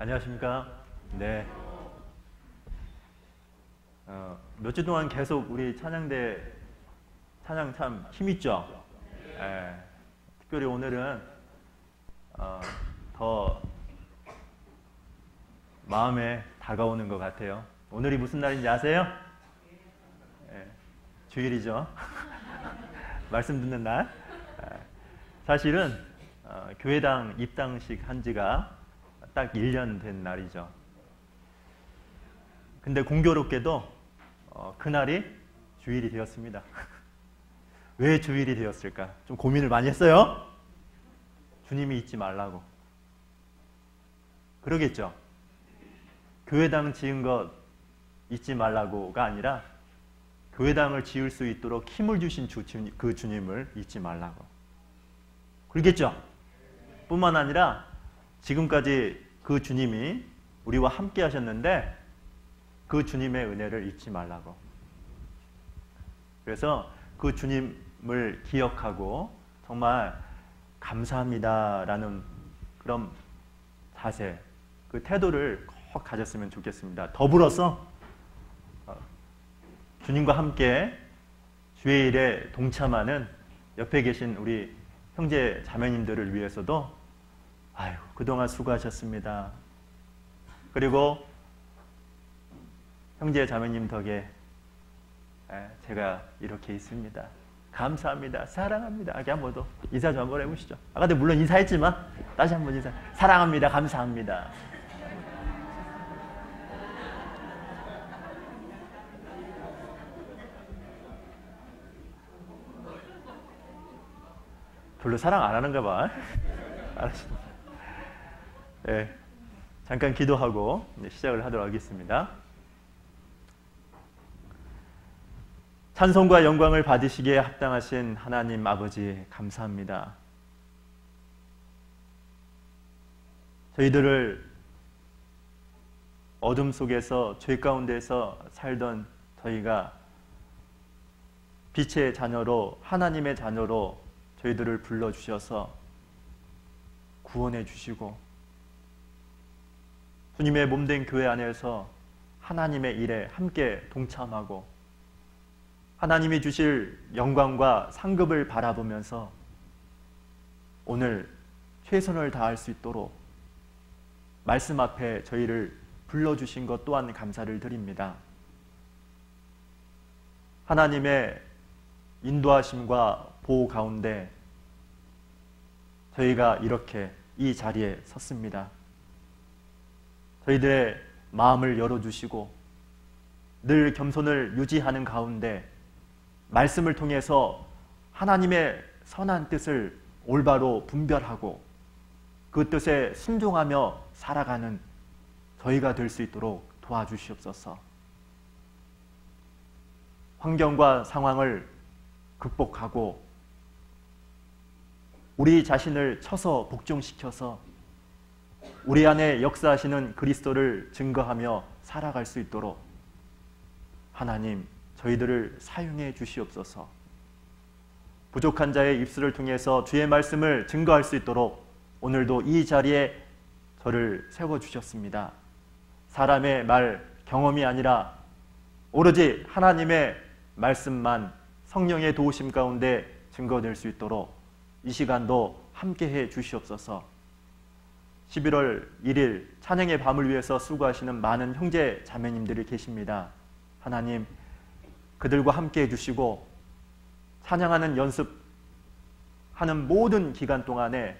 안녕하십니까? 네. 몇 주 동안 계속 우리 찬양대 찬양 참 힘있죠? 네. 특별히 오늘은 더 마음에 다가오는 것 같아요. 오늘이 무슨 날인지 아세요? 네. 주일이죠. 말씀 듣는 날. 사실은 교회당 입당식 한 지가 딱 1년 된 날이죠. 근데 공교롭게도 그날이 주일이 되었습니다. 왜 주일이 되었을까? 좀 고민을 많이 했어요. 주님이 잊지 말라고. 그러겠죠. 교회당 지은 것 잊지 말라고가 아니라 교회당을 지을 수 있도록 힘을 주신 그 주님을 잊지 말라고. 그러겠죠. 뿐만 아니라 지금까지 그 주님이 우리와 함께 하셨는데 그 주님의 은혜를 잊지 말라고. 그래서 그 주님을 기억하고 정말 감사합니다라는 그런 자세, 그 태도를 꼭 가졌으면 좋겠습니다. 더불어서 주님과 함께 주의 일에 동참하는 옆에 계신 우리 형제 자매님들을 위해서도 아유, 그동안 수고하셨습니다. 그리고 형제 자매님 덕에 제가 이렇게 있습니다. 감사합니다. 사랑합니다. 이렇게 한번 더 인사 좀 한번 해보시죠. 아까도 물론 인사했지만 다시 한번 인사. 사랑합니다. 감사합니다. 별로 사랑 안 하는가 봐. 알았어. 네, 잠깐 기도하고 시작을 하도록 하겠습니다. 찬송과 영광을 받으시기에 합당하신 하나님 아버지 감사합니다. 저희들을 어둠 속에서 죄 가운데서 살던 저희가 빛의 자녀로 하나님의 자녀로 저희들을 불러주셔서 구원해 주시고 주님의 몸된 교회 안에서 하나님의 일에 함께 동참하고 하나님이 주실 영광과 상급을 바라보면서 오늘 최선을 다할 수 있도록 말씀 앞에 저희를 불러주신 것 또한 감사를 드립니다. 하나님의 인도하심과 보호 가운데 저희가 이렇게 이 자리에 섰습니다. 저희들의 마음을 열어주시고 늘 겸손을 유지하는 가운데 말씀을 통해서 하나님의 선한 뜻을 올바로 분별하고 그 뜻에 순종하며 살아가는 저희가 될 수 있도록 도와주시옵소서. 환경과 상황을 극복하고 우리 자신을 쳐서 복종시켜서 우리 안에 역사하시는 그리스도를 증거하며 살아갈 수 있도록 하나님 저희들을 사용해 주시옵소서. 부족한 자의 입술을 통해서 주의 말씀을 증거할 수 있도록 오늘도 이 자리에 저를 세워주셨습니다. 사람의 말 경험이 아니라 오로지 하나님의 말씀만 성령의 도우심 가운데 증거될 수 있도록 이 시간도 함께해 주시옵소서. 11월 1일 찬양의 밤을 위해서 수고하시는 많은 형제 자매님들이 계십니다. 하나님 그들과 함께해 주시고 찬양하는 연습하는 모든 기간 동안에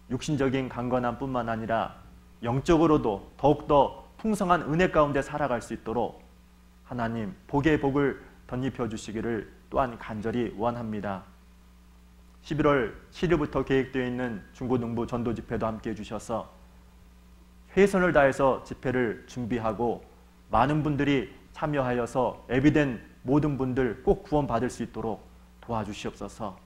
육신적인 강건함뿐만 아니라 영적으로도 더욱더 풍성한 은혜 가운데 살아갈 수 있도록 하나님 복의 복을 덧입혀 주시기를 또한 간절히 원합니다. 11월 7일부터 계획되어 있는 중고등부 전도 집회도 함께해 주셔서 최선을 다해서 집회를 준비하고 많은 분들이 참여하여서 예비된 모든 분들 꼭 구원받을 수 있도록 도와주시옵소서.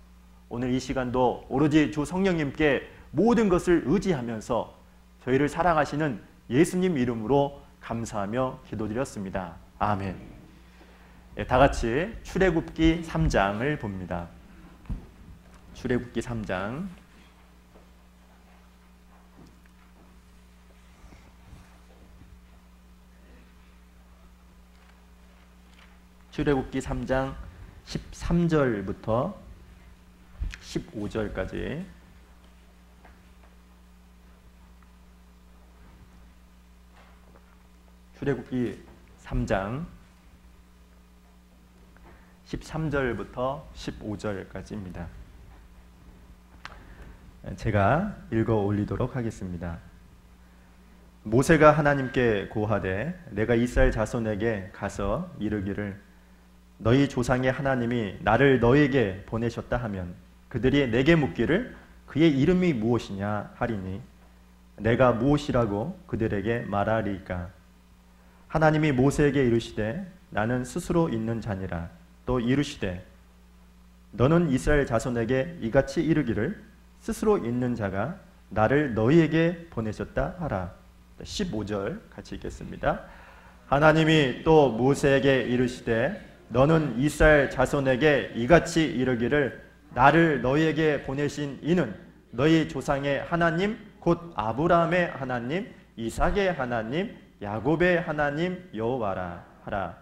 오늘 이 시간도 오로지 주 성령님께 모든 것을 의지하면서 저희를 사랑하시는 예수님 이름으로 감사하며 기도드렸습니다. 아멘. 다 같이 출애굽기 3장을 봅니다. 출애굽기 3장 출애굽기 3장 13절부터 15절까지 출애굽기 3장 13절부터 15절까지입니다. 제가 읽어 올리도록 하겠습니다. 모세가 하나님께 고하되 내가 이스라엘 자손에게 가서 이르기를 너희 조상의 하나님이 나를 너에게 보내셨다 하면 그들이 내게 묻기를 그의 이름이 무엇이냐 하리니 내가 무엇이라고 그들에게 말하리까. 하나님이 모세에게 이르시되 나는 스스로 있는 자니라. 또 이르시되 너는 이스라엘 자손에게 이같이 이르기를 스스로 있는 자가 나를 너희에게 보내셨다 하라. 15절 같이 읽겠습니다. 하나님이 또 모세에게 이르시되 너는 이스라엘 자손에게 이같이 이르기를 나를 너희에게 보내신 이는 너희 조상의 하나님 곧 아브라함의 하나님 이삭의 하나님 야곱의 하나님 여호와라 하라.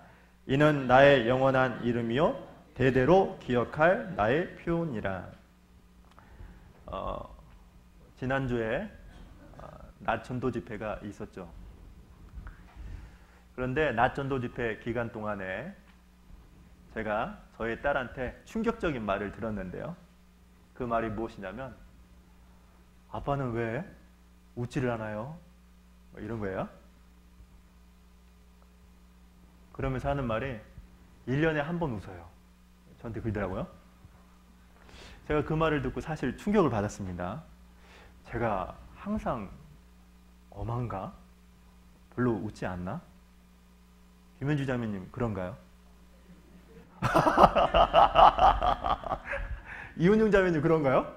이는 나의 영원한 이름이요 대대로 기억할 나의 표현이라. 지난주에 낮 전도 집회가 있었죠. 그런데 낮 전도 집회 기간 동안에 제가 저희 딸한테 충격적인 말을 들었는데요. 그 말이 무엇이냐면 아빠는 왜 웃지를 않아요? 이런 거예요. 그러면서 하는 말이 1년에 한 번 웃어요. 저한테 그러더라고요. 제가 그 말을 듣고 사실 충격을 받았습니다. 제가 항상 엄한가? 별로 웃지 않나? 김현주 자매님 그런가요? 이은용 자매님 그런가요?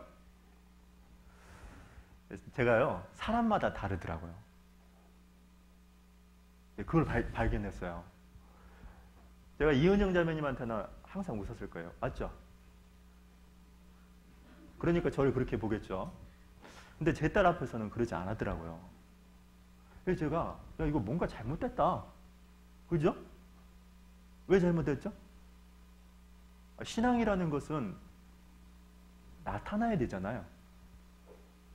제가요 사람마다 다르더라고요. 그걸 발견했어요. 제가 이은영 자매님한테는 항상 웃었을 거예요. 맞죠? 그러니까 저를 그렇게 보겠죠. 근데 제 딸 앞에서는 그러지 않았더라고요. 그래서 제가 야 이거 뭔가 잘못됐다. 그죠? 왜 잘못됐죠? 신앙이라는 것은 나타나야 되잖아요.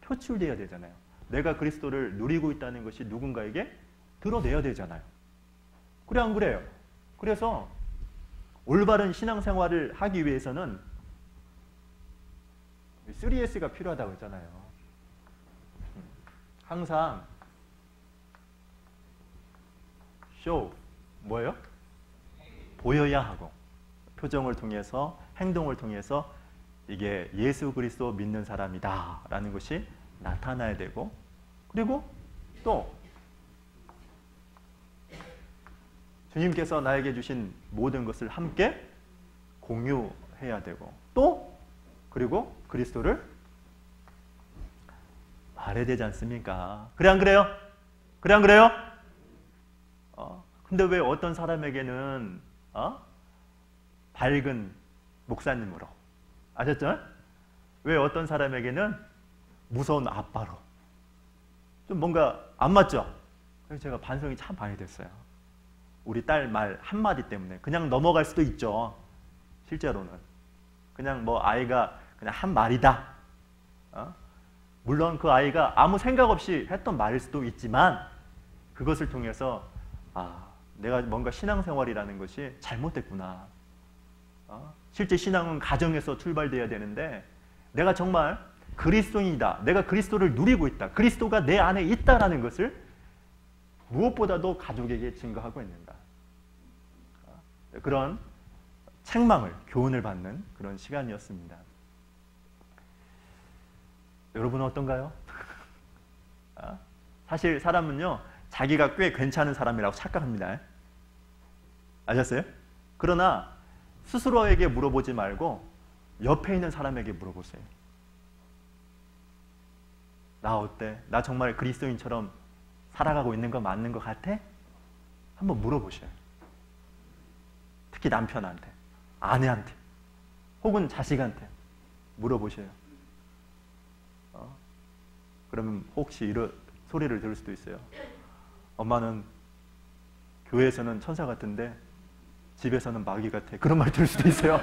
표출돼야 되잖아요. 내가 그리스도를 누리고 있다는 것이 누군가에게 드러내야 되잖아요. 그래 안 그래요? 그래서 올바른 신앙생활을 하기 위해서는 3S가 필요하다고 했잖아요. 항상 쇼 뭐예요? 보여야 하고 표정을 통해서 행동을 통해서 이게 예수 그리스도 믿는 사람이다 라는 것이 나타나야 되고 그리고 또 주님께서 나에게 주신 모든 것을 함께 공유해야 되고 또 그리고 그리스도를 말해야 되지 않습니까? 그래 안 그래요? 그래 안 그래요? 근데 왜 어떤 사람에게는 밝은 목사님으로 아셨죠? 왜 어떤 사람에게는 무서운 아빠로 좀 뭔가 안 맞죠? 그래서 제가 반성이 참 많이 됐어요. 우리 딸 말 한마디 때문에 그냥 넘어갈 수도 있죠. 실제로는 그냥 뭐 아이가 그냥 한 말이다. 물론 그 아이가 아무 생각 없이 했던 말일 수도 있지만 그것을 통해서 내가 뭔가 신앙생활이라는 것이 잘못됐구나. 실제 신앙은 가정에서 출발돼야 되는데 내가 정말 그리스도인이다. 내가 그리스도를 누리고 있다. 그리스도가 내 안에 있다라는 것을 무엇보다도 가족에게 증거하고 있는다. 그런 책망을, 교훈을 받는 그런 시간이었습니다. 여러분은 어떤가요? 사실 사람은요, 자기가 꽤 괜찮은 사람이라고 착각합니다. 아셨어요? 그러나 스스로에게 물어보지 말고 옆에 있는 사람에게 물어보세요. 나 어때? 나 정말 그리스도인처럼 살아가고 있는 거 맞는 것 같아? 한번 물어보셔요. 특히 남편한테, 아내한테, 혹은 자식한테 물어보셔요. 그러면 혹시 이런 소리를 들을 수도 있어요. 엄마는 교회에서는 천사 같은데 집에서는 마귀 같아. 그런 말 들을 수도 있어요.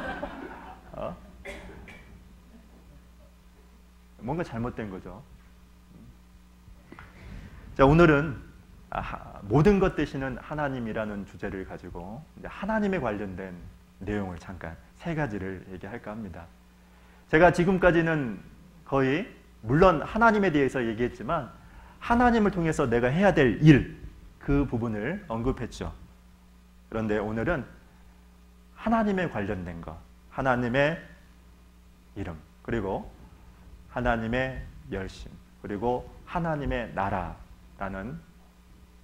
뭔가 잘못된 거죠. 자, 오늘은 모든 것 되시는 하나님이라는 주제를 가지고 하나님에 관련된 내용을 잠깐 세 가지를 얘기할까 합니다. 제가 지금까지는 거의 물론 하나님에 대해서 얘기했지만 하나님을 통해서 내가 해야 될 일, 그 부분을 언급했죠. 그런데 오늘은 하나님에 관련된 것, 하나님의 이름, 그리고 하나님의 열심, 그리고 하나님의 나라라는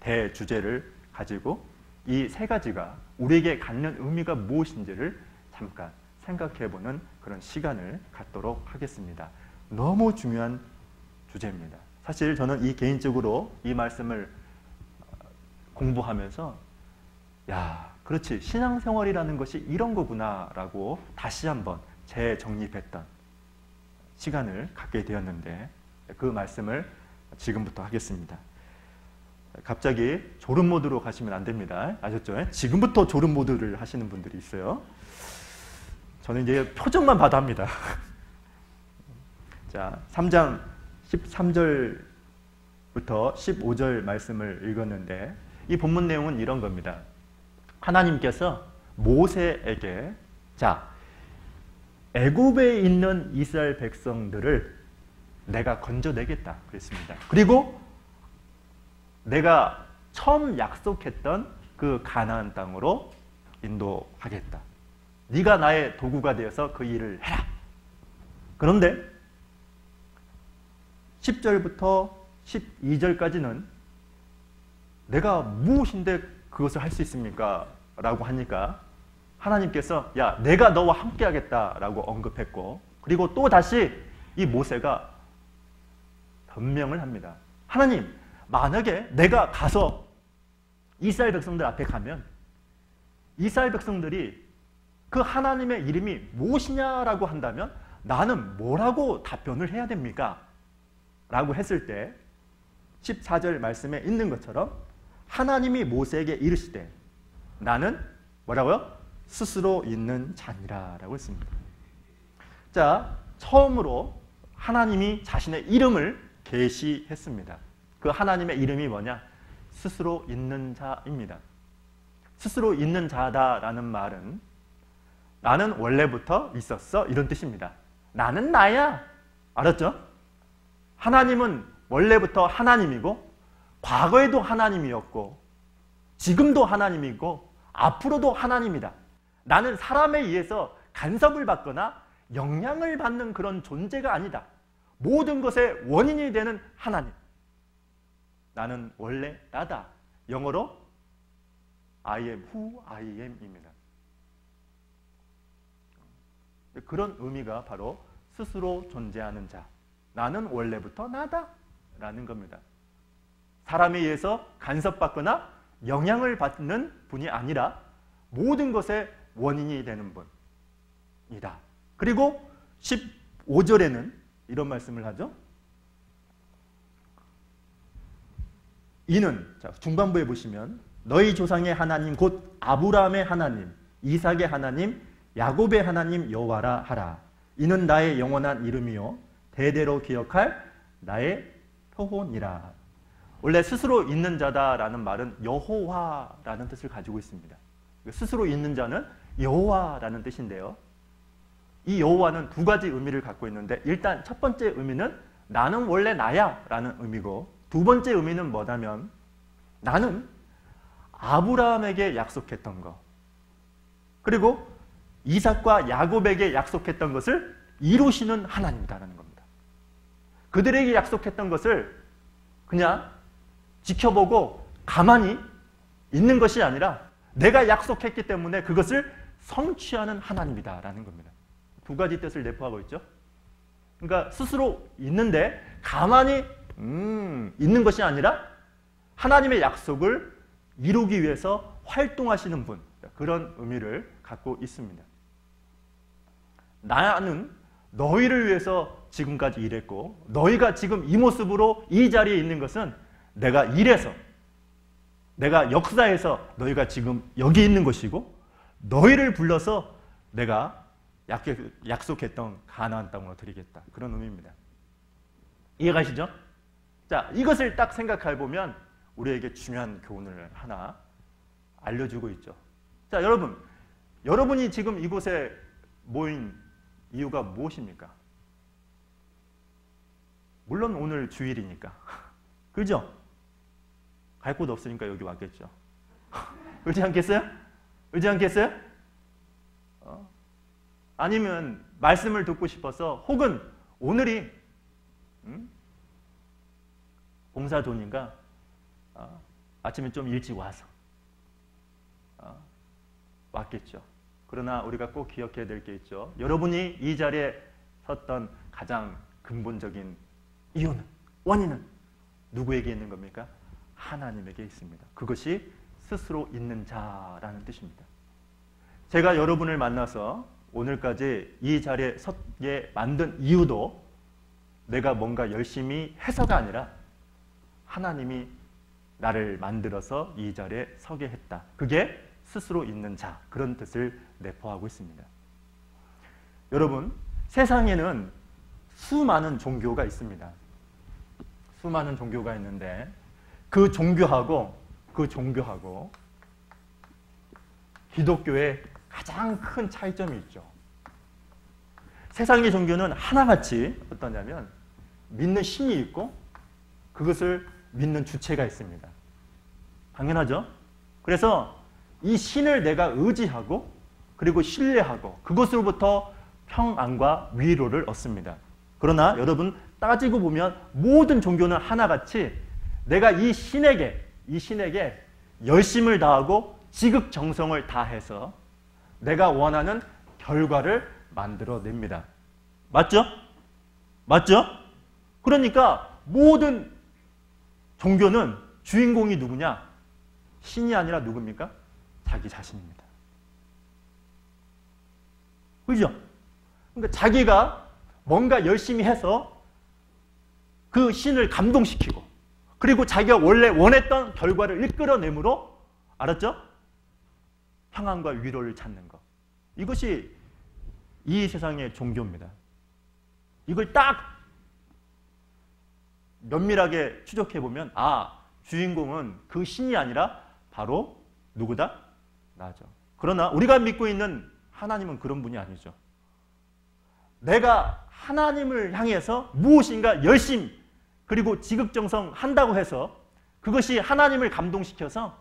대주제를 가지고 이 세 가지가 우리에게 갖는 의미가 무엇인지를 잠깐 생각해보는 그런 시간을 갖도록 하겠습니다. 너무 중요한 주제입니다. 사실 저는 개인적으로 이 말씀을 공부하면서 그렇지, 신앙생활이라는 것이 이런 거구나 라고 다시 한번 재정립했던 시간을 갖게 되었는데 그 말씀을 지금부터 하겠습니다. 갑자기 졸음 모드로 가시면 안 됩니다. 아셨죠? 지금부터 졸음 모드를 하시는 분들이 있어요. 저는 이제 표정만 봐도 합니다. 자, 3장 13절부터 15절 말씀을 읽었는데 이 본문 내용은 이런 겁니다. 하나님께서 모세에게 애굽에 있는 이스라엘 백성들을 내가 건져내겠다 그랬습니다. 그리고 내가 처음 약속했던 그 가나안 땅으로 인도하겠다. 네가 나의 도구가 되어서 그 일을 해라. 그런데 10절부터 12절까지는 내가 무엇인데 그것을 할 수 있습니까? 라고 하니까 하나님께서 야, 내가 너와 함께 하겠다라고 언급했고, 그리고 또 다시 이 모세가 변명을 합니다. 하나님, 만약에 내가 가서 이스라엘 백성들 앞에 가면 이스라엘 백성들이 그 하나님의 이름이 무엇이냐라고 한다면 나는 뭐라고 답변을 해야 됩니까? 라고 했을 때 14절 말씀에 있는 것처럼 하나님이 모세에게 이르시되 나는 뭐라고요? 스스로 있는 자니라 라고 했습니다. 자, 처음으로 하나님이 자신의 이름을 계시했습니다. 그 하나님의 이름이 뭐냐? 스스로 있는 자입니다. 스스로 있는 자다라는 말은 나는 원래부터 있었어 이런 뜻입니다. 나는 나야. 알았죠? 하나님은 원래부터 하나님이고 과거에도 하나님이었고 지금도 하나님이고 앞으로도 하나님이다. 나는 사람에 의해서 간섭을 받거나 영향을 받는 그런 존재가 아니다. 모든 것의 원인이 되는 하나님. 나는 원래 나다. 영어로 I am who I am입니다. 그런 의미가 바로 스스로 존재하는 자. 나는 원래부터 나다 라는 겁니다. 사람에 의해서 간섭받거나 영향을 받는 분이 아니라 모든 것의 원인이 되는 분이다. 그리고 15절에는 이런 말씀을 하죠. 이는 자, 중반부에 보시면 너희 조상의 하나님 곧 아브라함의 하나님, 이삭의 하나님, 야곱의 하나님 여호와라 하라. 이는 나의 영원한 이름이요 대대로 기억할 나의 표혼이라. 원래 스스로 있는 자다라는 말은 여호와라는 뜻을 가지고 있습니다. 스스로 있는 자는 여호와라는 뜻인데요. 이 여호와는 두 가지 의미를 갖고 있는데 일단 첫 번째 의미는 나는 원래 나야 라는 의미고, 두 번째 의미는 뭐냐면 나는 아브라함에게 약속했던 것, 그리고 이삭과 야곱에게 약속했던 것을 이루시는 하나님이다라는 겁니다. 그들에게 약속했던 것을 그냥 지켜보고 가만히 있는 것이 아니라 내가 약속했기 때문에 그것을 성취하는 하나님이다라는 겁니다. 두 가지 뜻을 내포하고 있죠. 그러니까 스스로 있는데 가만히 있는 것이 아니라 하나님의 약속을 이루기 위해서 활동하시는 분, 그런 의미를 갖고 있습니다. 나는 너희를 위해서 지금까지 일했고 너희가 지금 이 모습으로 이 자리에 있는 것은 내가 일해서, 내가 역사해서 너희가 지금 여기 있는 것이고 너희를 불러서 내가 약속했던 가나안 땅으로 드리겠다. 그런 의미입니다. 이해가시죠? 자, 이것을 딱 생각해 보면 우리에게 중요한 교훈을 하나 알려주고 있죠. 자, 여러분이 지금 이곳에 모인 이유가 무엇입니까? 물론 오늘 주일이니까. 그죠? 갈 곳 없으니까 여기 왔겠죠. 그렇지 않겠어요? 그렇지 않겠어요? 아니면 말씀을 듣고 싶어서, 혹은 오늘이 봉사존인가 아침에 좀 일찍 와서 왔겠죠. 그러나 우리가 꼭 기억해야 될 게 있죠. 여러분이 이 자리에 섰던 가장 근본적인 이유는, 원인은 누구에게 있는 겁니까? 하나님에게 있습니다. 그것이 스스로 있는 자라는 뜻입니다. 제가 여러분을 만나서 오늘까지 이 자리에 서게 만든 이유도 내가 뭔가 열심히 해서가 아니라 하나님이 나를 만들어서 이 자리에 서게 했다. 그게 스스로 있는 자, 그런 뜻을 내포하고 있습니다. 여러분, 세상에는 수많은 종교가 있습니다. 수많은 종교가 있는데 그 종교하고 기독교의 가장 큰 차이점이 있죠. 세상의 종교는 하나같이 어떠냐면 믿는 신이 있고 그것을 믿는 주체가 있습니다. 당연하죠? 그래서 이 신을 내가 의지하고 그리고 신뢰하고 그것으로부터 평안과 위로를 얻습니다. 그러나 여러분 따지고 보면 모든 종교는 하나같이 내가 이 신에게 열심을 다하고 지극정성을 다해서 내가 원하는 결과를 만들어냅니다. 맞죠? 맞죠? 그러니까 모든 종교는 주인공이 누구냐? 신이 아니라 누굽니까? 자기 자신입니다. 그죠? 그러니까 자기가 뭔가 열심히 해서 그 신을 감동시키고 그리고 자기가 원래 원했던 결과를 이끌어내므로 알았죠? 평안과 위로를 찾는 것. 이것이 이 세상의 종교입니다. 이걸 딱 면밀하게 추적해보면 주인공은 그 신이 아니라 바로 누구다? 나죠. 그러나 우리가 믿고 있는 하나님은 그런 분이 아니죠. 내가 하나님을 향해서 무엇인가 열심 그리고 지극정성 한다고 해서 그것이 하나님을 감동시켜서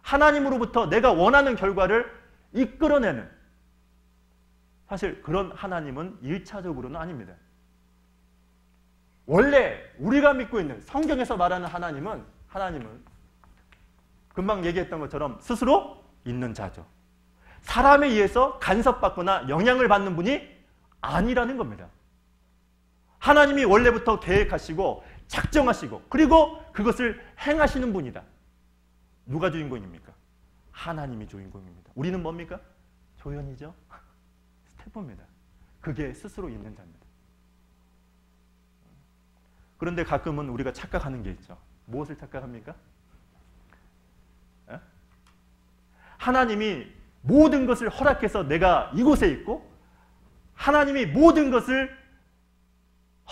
하나님으로부터 내가 원하는 결과를 이끌어내는 사실 그런 하나님은 1차적으로는 아닙니다. 원래 우리가 믿고 있는 성경에서 말하는 하나님은 금방 얘기했던 것처럼 스스로 있는 자죠. 사람에 의해서 간섭받거나 영향을 받는 분이 아니라는 겁니다. 하나님이 원래부터 계획하시고 작정하시고 그리고 그것을 행하시는 분이다. 누가 주인공입니까? 하나님이 주인공입니다. 우리는 뭡니까? 조연이죠. 스태프입니다. 그게 스스로 있는 자입니다. 그런데 가끔은 우리가 착각하는 게 있죠. 무엇을 착각합니까? 하나님이 모든 것을 허락해서 내가 이곳에 있고 하나님이 모든 것을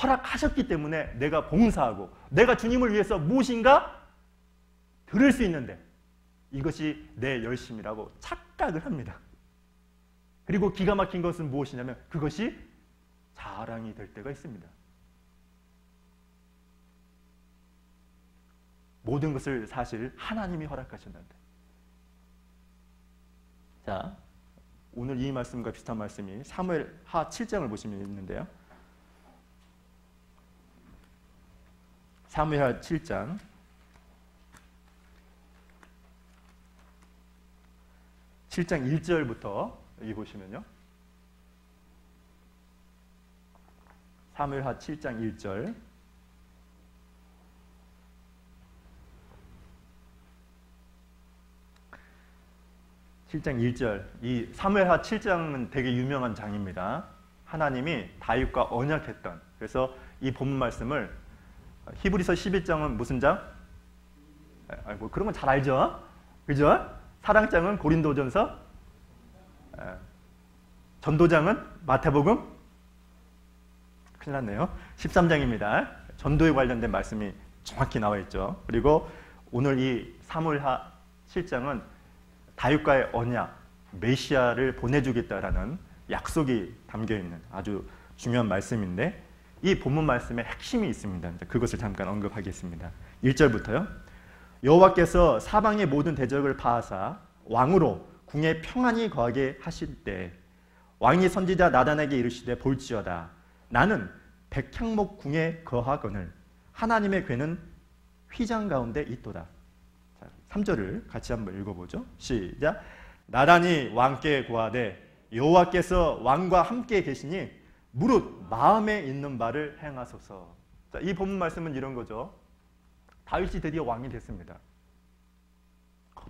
허락하셨기 때문에 내가 봉사하고 내가 주님을 위해서 무엇인가 들을 수 있는데 이것이 내 열심이라고 착각을 합니다. 그리고 기가 막힌 것은 무엇이냐면 그것이 자랑이 될 때가 있습니다. 모든 것을 사실 하나님이 허락하셨는데 자, 오늘 이 말씀과 비슷한 말씀이 사무엘하 7장을 보시면 있는데요. 사무엘하 7장 1절부터 여기 보시면요. 사무엘하 7장 1절 이 사무엘하 7장은 되게 유명한 장입니다. 하나님이 다윗과 언약했던 그래서 이 본문 말씀을 히브리서 11장은 무슨 장? 뭐 그런 건 잘 알죠? 그죠? 사랑장은 고린도전서, 전도장은 마태복음, 큰일 났네요. 13장입니다. 전도에 관련된 말씀이 정확히 나와 있죠. 그리고 오늘 이 사무엘하 7장은 다윗과의 언약, 메시아를 보내주겠다라는 약속이 담겨있는 아주 중요한 말씀인데 이 본문 말씀에 핵심이 있습니다. 그것을 잠깐 언급하겠습니다. 1절부터요. 여호와께서 사방의 모든 대적을 파하사 왕으로 궁에 평안히 거하게 하실 때 왕이 선지자 나단에게 이르시되 볼지어다 나는 백향목 궁에 거하거늘 하나님의 궤는 휘장 가운데 있도다. 3절을 같이 한번 읽어보죠. 시작. 나단이 왕께 고하되 여호와께서 왕과 함께 계시니 무릇 마음에 있는 바를 행하소서. 자, 이 본문 말씀은 이런 거죠. 다윗이 드디어 왕이 됐습니다.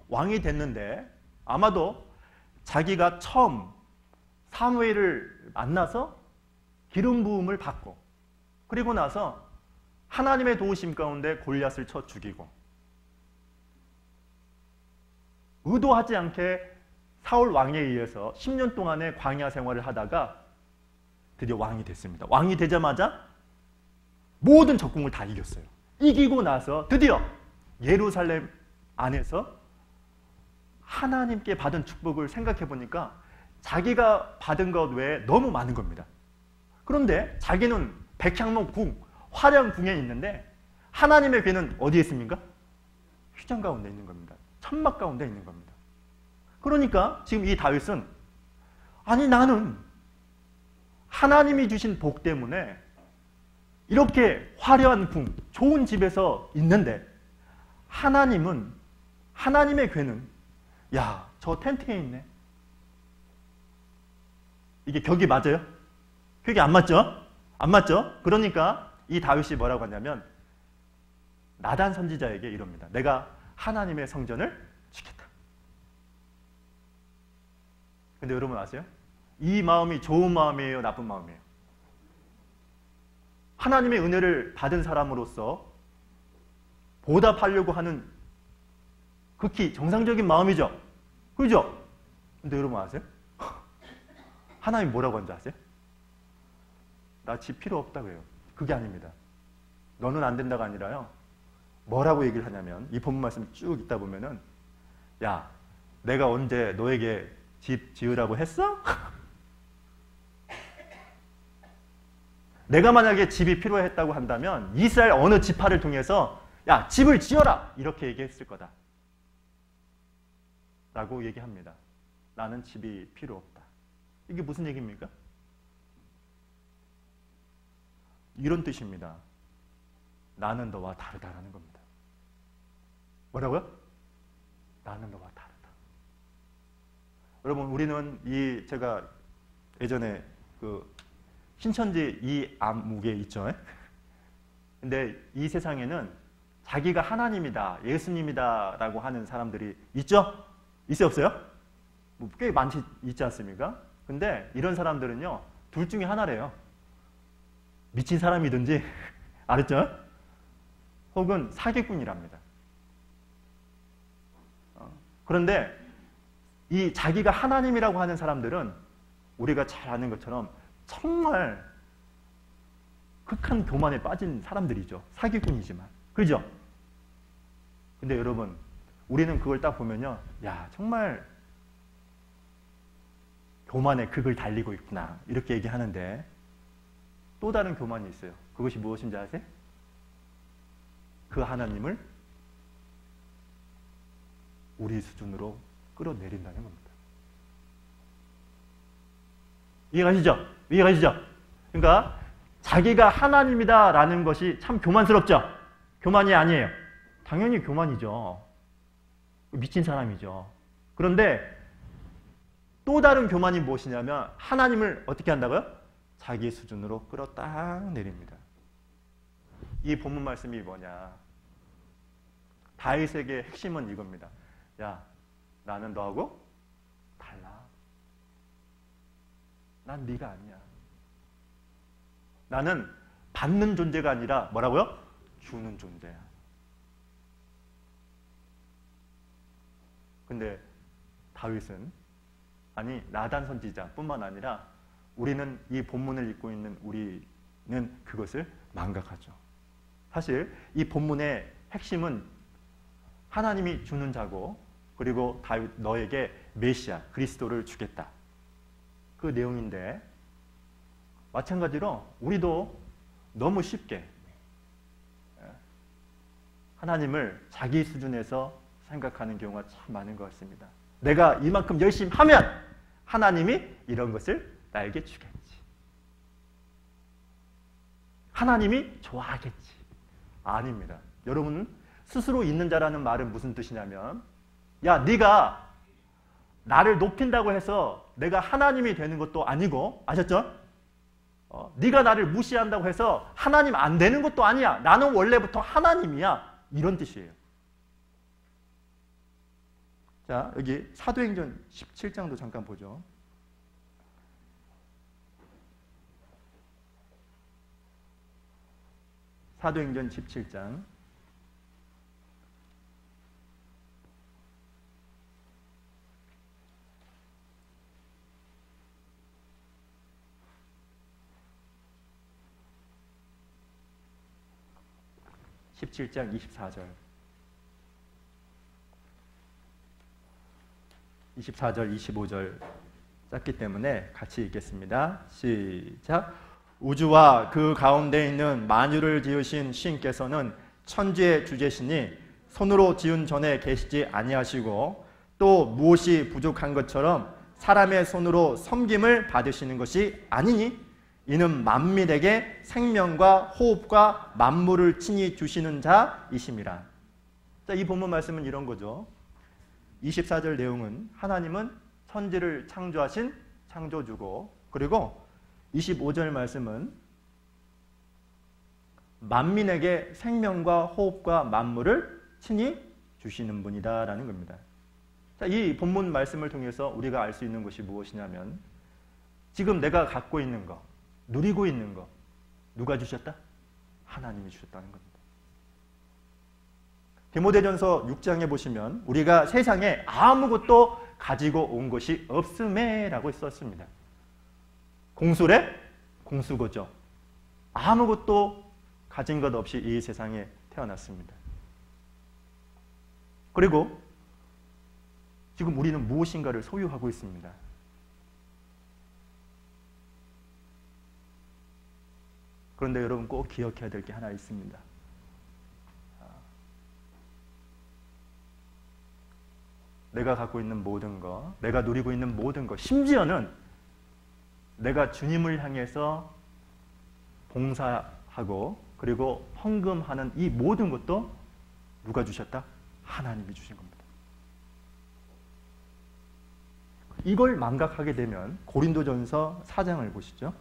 왕이 됐는데 아마도 자기가 처음 사무엘을 만나서 기름 부음을 받고 그리고 나서 하나님의 도우심 가운데 골리앗을 쳐 죽이고 의도하지 않게 사울 왕에 의해서 10년 동안의 광야 생활을 하다가 드디어 왕이 됐습니다. 왕이 되자마자 모든 적궁을 다 이겼어요. 이기고 나서 드디어 예루살렘 안에서 하나님께 받은 축복을 생각해 보니까 자기가 받은 것 외에 너무 많은 겁니다. 그런데 자기는 백향목 궁, 화려한 궁에 있는데 하나님의 궤는 어디에 있습니까? 휘장 가운데 있는 겁니다. 천막 가운데 있는 겁니다. 그러니까 지금 이 다윗은 아니 나는 하나님이 주신 복 때문에 이렇게 화려한 궁, 좋은 집에서 있는데 하나님은, 하나님의 괴는 야, 저 텐트에 있네. 이게 격이 맞아요? 격이 안 맞죠? 안 맞죠? 그러니까 이 다윗이 뭐라고 하냐면 나단 선지자에게 이럽니다. 내가 하나님의 성전을 지켰다. 근데 여러분 아세요? 이 마음이 좋은 마음이에요? 나쁜 마음이에요? 하나님의 은혜를 받은 사람으로서 보답하려고 하는 극히 정상적인 마음이죠. 그죠? 근데 여러분 아세요? 하나님 뭐라고 한지 아세요? 나 집 필요 없다고 해요. 그게 아닙니다. 너는 안 된다가 아니라요. 뭐라고 얘기를 하냐면 이 본문 말씀 쭉 읽다 보면은 야, 내가 언제 너에게 집 지으라고 했어? 내가 만약에 집이 필요했다고 한다면 이스라엘 어느 지파를 통해서 야, 집을 지어라! 이렇게 얘기했을 거다. 라고 얘기합니다. 나는 집이 필요 없다. 이게 무슨 얘기입니까? 이런 뜻입니다. 나는 너와 다르다라는 겁니다. 뭐라고요? 나는 너와 다르다. 여러분, 우리는 제가 예전에 신천지 이 암묵에 있죠. 근데 이 세상에는 자기가 하나님이다, 예수님이다 라고 하는 사람들이 있죠? 있어요, 없어요? 꽤 많지 있지 않습니까? 근데 이런 사람들은요, 둘 중에 하나래요. 미친 사람이든지, 알았죠? 혹은 사기꾼이랍니다. 그런데 이 자기가 하나님이라고 하는 사람들은 우리가 잘 아는 것처럼 정말 극한 교만에 빠진 사람들이죠. 사기꾼이지만. 그죠? 근데 여러분, 우리는 그걸 딱 보면요. 야, 정말 교만의 극을 달리고 있구나. 이렇게 얘기하는데 또 다른 교만이 있어요. 그것이 무엇인지 아세요? 그 하나님을 우리 수준으로 끌어내린다는 겁니다. 이해가시죠? 이해가시죠? 그러니까 자기가 하나님이다라는 것이 참 교만스럽죠? 교만이 아니에요. 당연히 교만이죠. 미친 사람이죠. 그런데 또 다른 교만이 무엇이냐면 하나님을 어떻게 한다고요? 자기 수준으로 끌어 딱 내립니다. 이 본문 말씀이 뭐냐? 다윗에게 핵심은 이겁니다. 야, 나는 너하고 달라. 난 네가 아니야. 나는 받는 존재가 아니라 뭐라고요? 주는 존재야. 근데 다윗은, 아니 나단 선지자뿐만 아니라 우리는 이 본문을 읽고 있는 우리는 그것을 망각하죠. 사실 이 본문의 핵심은 하나님이 주는 자고, 그리고 다윗 너에게 메시아 그리스도를 주겠다. 그 내용인데 마찬가지로 우리도 너무 쉽게 하나님을 자기 수준에서 생각하는 경우가 참 많은 것 같습니다. 내가 이만큼 열심히 하면 하나님이 이런 것을 나에게 주겠지. 하나님이 좋아하겠지. 아닙니다. 여러분, 스스로 있는 자라는 말은 무슨 뜻이냐면, 야, 네가 나를 높인다고 해서 내가 하나님이 되는 것도 아니고, 아셨죠? 네가 나를 무시한다고 해서 하나님 안 되는 것도 아니야. 나는 원래부터 하나님이야. 이런 뜻이에요. 자, 여기 사도행전 17장도 잠깐 보죠. 사도행전 17장 17장 24절 25절 짧기 때문에 같이 읽겠습니다. 시작. 우주와 그 가운데 있는 만유를 지으신 신께서는 천지의 주제시니 손으로 지은 전에 계시지 아니하시고 또 무엇이 부족한 것처럼 사람의 손으로 섬김을 받으시는 것이 아니니 이는 만민에게 생명과 호흡과 만물을 친히 주시는 자이심이라. 자, 이 본문 말씀은 이런 거죠. 24절 내용은 하나님은 천지를 창조하신 창조주고, 그리고 25절 말씀은 만민에게 생명과 호흡과 만물을 친히 주시는 분이다라는 겁니다. 자, 이 본문 말씀을 통해서 우리가 알 수 있는 것이 무엇이냐면, 지금 내가 갖고 있는 거, 누리고 있는 거, 누가 주셨다? 하나님이 주셨다는 겁니다. 디모데전서 6장에 보시면 우리가 세상에 아무것도 가지고 온 것이 없음에라고 썼습니다. 공수래? 공수거죠. 아무것도 가진 것 없이 이 세상에 태어났습니다. 그리고 지금 우리는 무엇인가를 소유하고 있습니다. 그런데 여러분 꼭 기억해야 될 게 하나 있습니다. 내가 갖고 있는 모든 것, 내가 누리고 있는 모든 것, 심지어는 내가 주님을 향해서 봉사하고 그리고 헌금하는 이 모든 것도 누가 주셨다? 하나님이 주신 겁니다. 이걸 망각하게 되면 고린도전서 4장을 보시죠.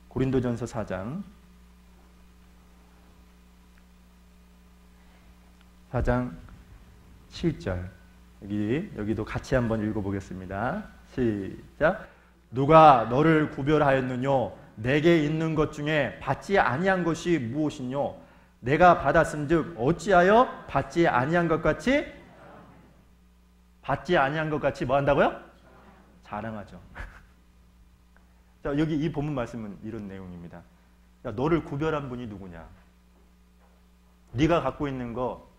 고린도전서 4장 7절 여기도 같이 한번 읽어보겠습니다. 시작. 누가 너를 구별하였느뇨? 내게 있는 것 중에 받지 아니한 것이 무엇이뇨? 내가 받았음즉 어찌하여 받지 아니한 것 같이 뭐 한다고요? 자랑하죠. 자, 여기 이 본문 말씀은 이런 내용입니다. 야, 너를 구별한 분이 누구냐? 네가 갖고 있는 거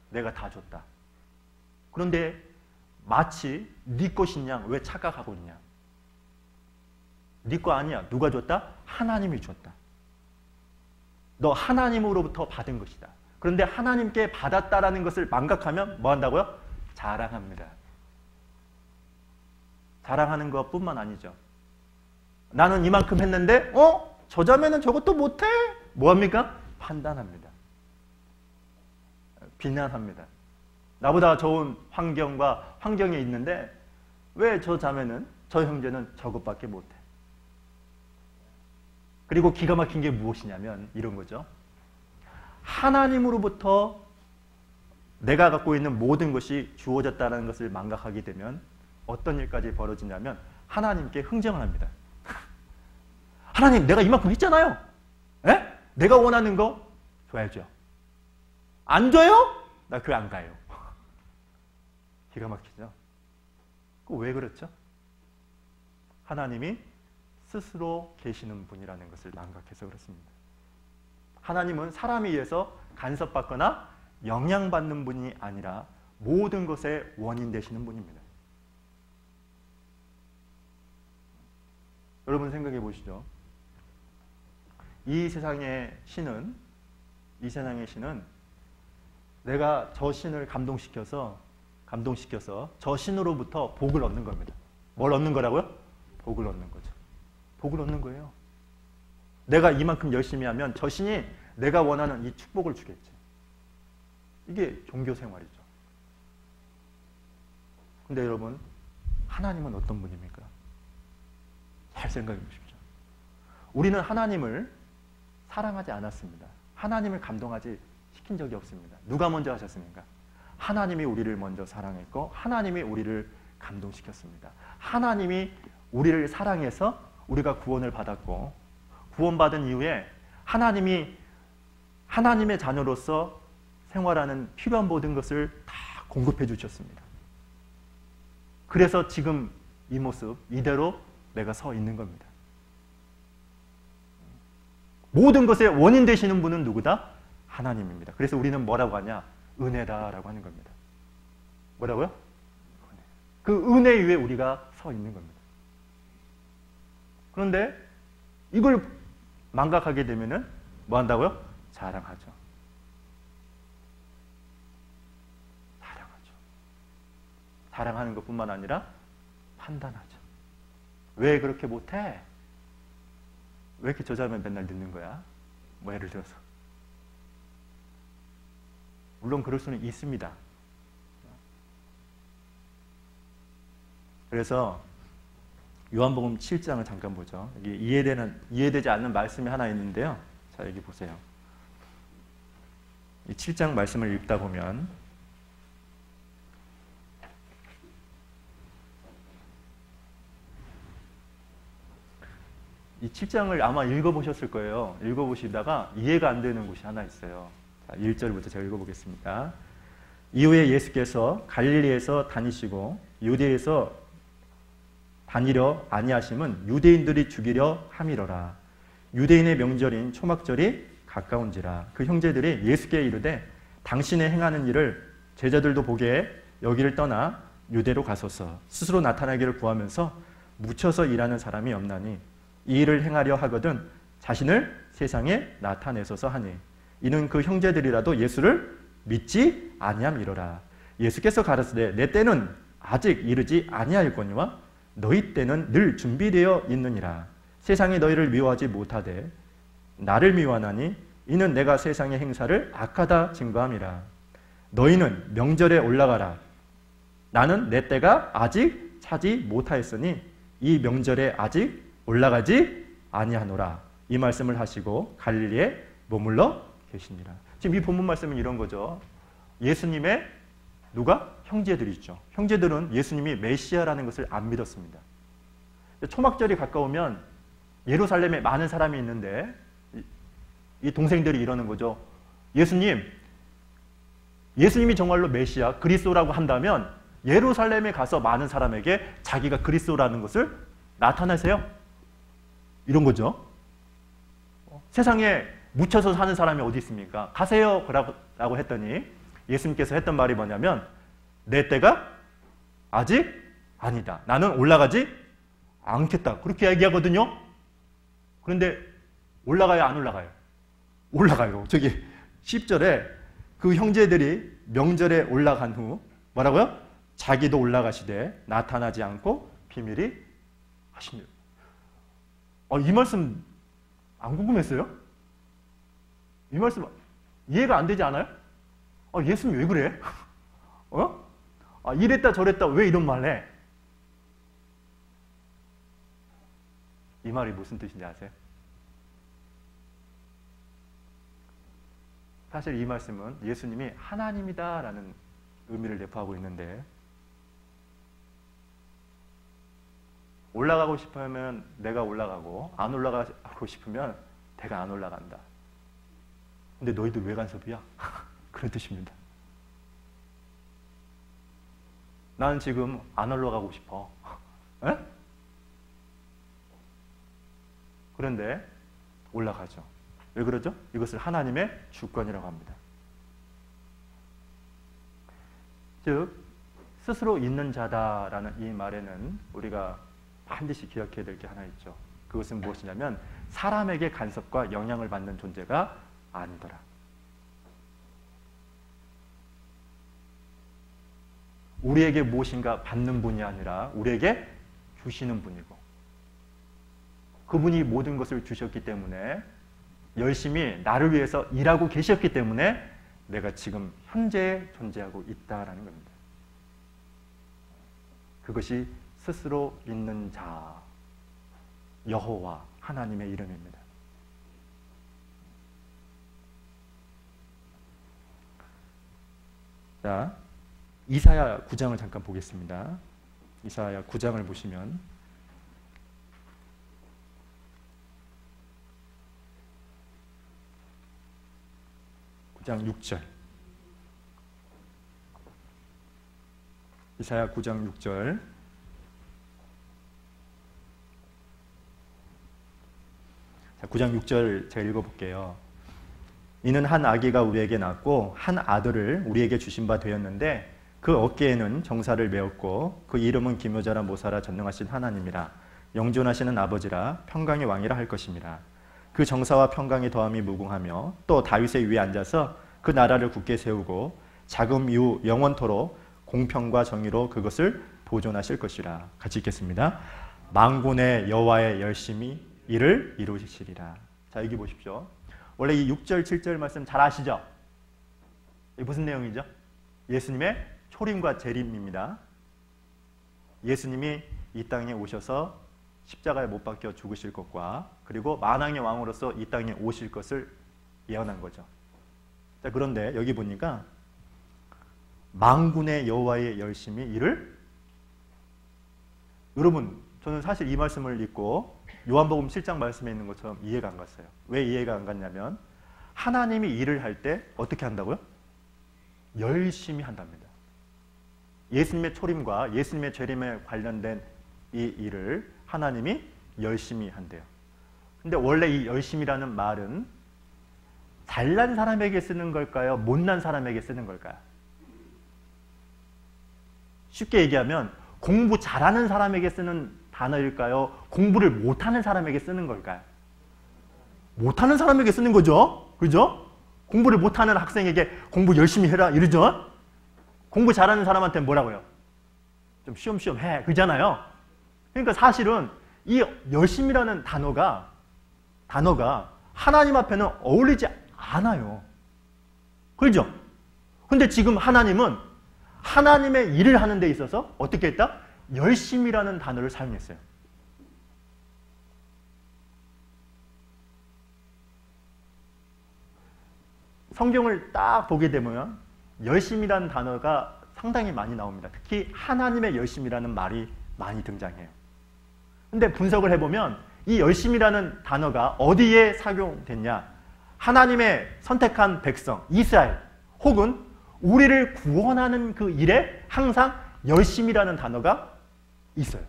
내가 다 줬다. 그런데 마치 네 것인 양 왜 착각하고 있냐? 네 거 아니야. 누가 줬다? 하나님이 줬다. 너 하나님으로부터 받은 것이다. 그런데 하나님께 받았다라는 것을 망각하면 뭐 한다고요? 자랑합니다. 자랑하는 것뿐만 아니죠. 나는 이만큼 했는데 저 자매는 저것도 못해? 뭐합니까? 판단합니다. 비난합니다. 나보다 좋은 환경에 있는데 왜 저 자매는, 저 형제는 저것밖에 못해? 그리고 기가 막힌 게 무엇이냐면 이런 거죠. 하나님으로부터 내가 갖고 있는 모든 것이 주어졌다는 것을 망각하게 되면 어떤 일까지 벌어지냐면 하나님께 흥정을 합니다. 하나님, 내가 이만큼 했잖아요. 에? 내가 원하는 거 줘야죠. 안 줘요? 나 교회 안 가요. 기가 막히죠? 왜 그렇죠? 하나님이 스스로 계시는 분이라는 것을 망각해서 그렇습니다. 하나님은 사람에 의해서 간섭받거나 영향받는 분이 아니라 모든 것의 원인 되시는 분입니다. 여러분 생각해 보시죠. 이 세상의 신은 내가 저 신을 감동시켜서 저 신으로부터 복을 얻는 겁니다. 뭘 얻는 거라고요? 복을 얻는 거죠. 복을 얻는 거예요. 내가 이만큼 열심히 하면 저 신이 내가 원하는 이 축복을 주겠지. 이게 종교 생활이죠. 근데 여러분, 하나님은 어떤 분입니까? 잘 생각해 보십시오. 우리는 하나님을 사랑하지 않았습니다. 하나님을 감동하지 시킨 적이 없습니다. 누가 먼저 하셨습니까? 하나님이 우리를 먼저 사랑했고 하나님이 우리를 감동시켰습니다. 하나님이 우리를 사랑해서 우리가 구원을 받았고, 구원받은 이후에 하나님이 하나님의 자녀로서 생활하는 필요한 모든 것을 다 공급해 주셨습니다. 그래서 지금 이 모습 이대로 내가 서 있는 겁니다. 모든 것의 원인 되시는 분은 누구다? 하나님입니다. 그래서 우리는 뭐라고 하냐? 은혜다라고 하는 겁니다. 뭐라고요? 그 은혜 위에 우리가 서 있는 겁니다. 그런데 이걸 망각하게 되면은 뭐 한다고요? 자랑하죠. 사랑하는 것뿐만 아니라 판단하죠. 왜 그렇게 못해? 왜 이렇게 저 자면 맨날 늦는 거야? 뭐 예를 들어서. 물론 그럴 수는 있습니다. 그래서 요한복음 7장을 잠깐 보죠. 여기 이해되지 않는 말씀이 하나 있는데요. 자, 여기 보세요. 이 7장 말씀을 읽다 보면 이 7장을 아마 읽어보셨을 거예요. 읽어보시다가 이해가 안 되는 곳이 하나 있어요. 자, 1절부터 제가 읽어보겠습니다. 이후에 예수께서 갈릴리에서 다니시고 유대에서 다니려 아니하심은 유대인들이 죽이려 함이러라. 유대인의 명절인 초막절이 가까운지라. 그 형제들이 예수께 이르되 당신의 행하는 일을 제자들도 보게 여기를 떠나 유대로 가소서. 스스로 나타나기를 구하면서 묻혀서 일하는 사람이 없나니 이 일을 행하려 하거든 자신을 세상에 나타내소서 하니 이는 그 형제들이라도 예수를 믿지 아니함이로라. 예수께서 가라사대 내 때는 아직 이르지 아니하였거니와 너희 때는 늘 준비되어 있느니라. 세상이 너희를 미워하지 못하되 나를 미워하나니 이는 내가 세상의 행사를 악하다 증거함이라. 너희는 명절에 올라가라. 나는 내 때가 아직 차지 못하였으니 이 명절에 아직 올라가지 아니하노라. 이 말씀을 하시고 갈릴리에 머물러 계시니라. 지금 이 본문 말씀은 이런 거죠. 예수님의 누가? 형제들이죠. 형제들은 예수님이 메시아라는 것을 안 믿었습니다. 초막절이 가까우면 예루살렘에 많은 사람이 있는데 이 동생들이 이러는 거죠. 예수님이 정말로 메시아, 그리스도라고 한다면 예루살렘에 가서 많은 사람에게 자기가 그리스도라는 것을 나타내세요. 이런 거죠. 세상에 묻혀서 사는 사람이 어디 있습니까? 가세요 라고 했더니 예수님께서 했던 말이 뭐냐면 내 때가 아직 아니다. 나는 올라가지 않겠다. 그렇게 얘기하거든요. 그런데 올라가요? 안 올라가요? 올라가요. 저기 10절에 그 형제들이 명절에 올라간 후 뭐라고요? 자기도 올라가시되 나타나지 않고 비밀이 하십니다. 이 말씀 안 궁금했어요? 이 말씀 이해가 안 되지 않아요? 예수님 왜 그래? 이랬다 저랬다 왜 이런 말 해? 이 말이 무슨 뜻인지 아세요? 사실 이 말씀은 예수님이 하나님이다라는 의미를 내포하고 있는데 올라가고 싶으면 내가 올라가고 안 올라가고 싶으면 내가 안 올라간다. 근데 너희들 왜 간섭이야? 그런 뜻입니다. 나는 지금 안 올라가고 싶어. 에? 그런데 올라가죠. 왜 그러죠? 이것을 하나님의 주권이라고 합니다. 즉 스스로 있는 자다라는 이 말에는 우리가 반드시 기억해야 될 게 하나 있죠. 그것은 무엇이냐면 사람에게 간섭과 영향을 받는 존재가 아니더라. 우리에게 무엇인가 받는 분이 아니라 우리에게 주시는 분이고 그분이 모든 것을 주셨기 때문에 열심히 나를 위해서 일하고 계셨기 때문에 내가 지금 현재 존재하고 있다라는 겁니다. 그것이 스스로 있는 자, 여호와 하나님의 이름입니다. 자, 이사야 9장을 잠깐 보겠습니다. 이사야 9장을 보시면 장 6절 이사야 9장 6절 자, 9장 6절 제가 읽어볼게요. 이는 한 아기가 우리에게 낳고 한 아들을 우리에게 주신 바 되었는데 그 어깨에는 정사를 메었고 그 이름은 기묘자라 모사라 전능하신 하나님이라 영존하시는 아버지라 평강의 왕이라 할 것입니다. 그 정사와 평강의 더함이 무궁하며 또 다윗의 위에 앉아서 그 나라를 굳게 세우고 자금 이후 영원토록 공평과 정의로 그것을 보존하실 것이라. 같이 읽겠습니다. 만군의 여호와의 열심히 이를 이루시리라. 자, 여기 보십시오. 원래 이 6절 7절 말씀 잘 아시죠? 이게 무슨 내용이죠? 예수님의 초림과 재림입니다. 예수님이 이 땅에 오셔서 십자가에 못 박혀 죽으실 것과 그리고 만왕의 왕으로서 이 땅에 오실 것을 예언한 거죠. 자, 그런데 여기 보니까 만군의 여호와의 열심히 이를, 여러분 저는 사실 이 말씀을 읽고 요한복음 7장 말씀에 있는 것처럼 이해가 안 갔어요. 왜 이해가 안 갔냐면 하나님이 일을 할 때 어떻게 한다고요? 열심히 한답니다. 예수님의 초림과 예수님의 재림에 관련된 이 일을 하나님이 열심히 한대요. 근데 원래 이 열심이라는 말은 잘난 사람에게 쓰는 걸까요? 못난 사람에게 쓰는 걸까요? 쉽게 얘기하면 공부 잘하는 사람에게 쓰는 단어일까요? 공부를 못하는 사람에게 쓰는 걸까요? 못하는 사람에게 쓰는 거죠. 그죠? 공부를 못하는 학생에게 공부 열심히 해라 이러죠. 공부 잘하는 사람한테 뭐라고요? 좀 쉬엄쉬엄 해 그잖아요. 그러니까 사실은 이 열심이라는 단어가 하나님 앞에는 어울리지 않아요. 그렇죠? 근데 지금 하나님은 하나님의 일을 하는 데 있어서 어떻게 했다? 열심이라는 단어를 사용했어요. 성경을 딱 보게 되면 열심이라는 단어가 상당히 많이 나옵니다. 특히 하나님의 열심이라는 말이 많이 등장해요. 근데 분석을 해보면 이 열심이라는 단어가 어디에 사용됐냐? 하나님의 선택한 백성, 이스라엘, 혹은 우리를 구원하는 그 일에 항상 열심이라는 단어가 있어요.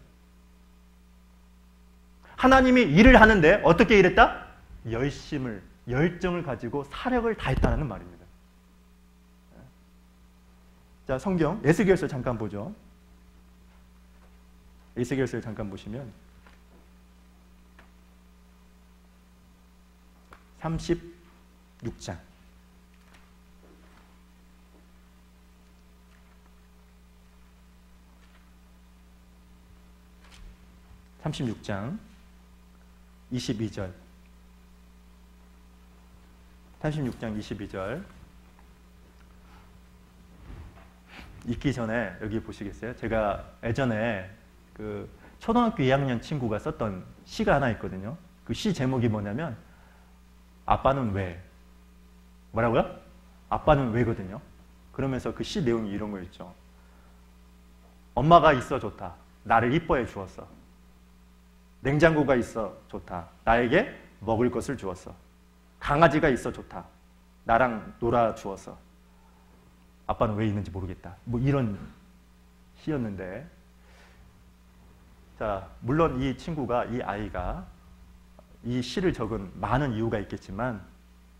하나님이 일을 하는데 어떻게 일했다? 열정을 가지고 사력을 다했다는 말입니다. 자, 성경 에스겔서 잠깐 보죠. 에스겔서를 잠깐 보시면 36장 36장 22절 36장 22절 읽기 전에 여기 보시겠어요? 제가 예전에 그 초등학교 2학년 친구가 썼던 시가 하나 있거든요. 그 시 제목이 뭐냐면 아빠는 왜? 뭐라고요? 아빠는 왜거든요. 그러면서 그 시 내용이 이런 거였죠. 엄마가 있어 좋다. 나를 이뻐해 주었어. 냉장고가 있어 좋다. 나에게 먹을 것을 주었어. 강아지가 있어 좋다. 나랑 놀아 주었어. 아빠는 왜 있는지 모르겠다. 뭐 이런 시였는데, 자, 물론 이 친구가, 이 아이가 이 시를 적은 많은 이유가 있겠지만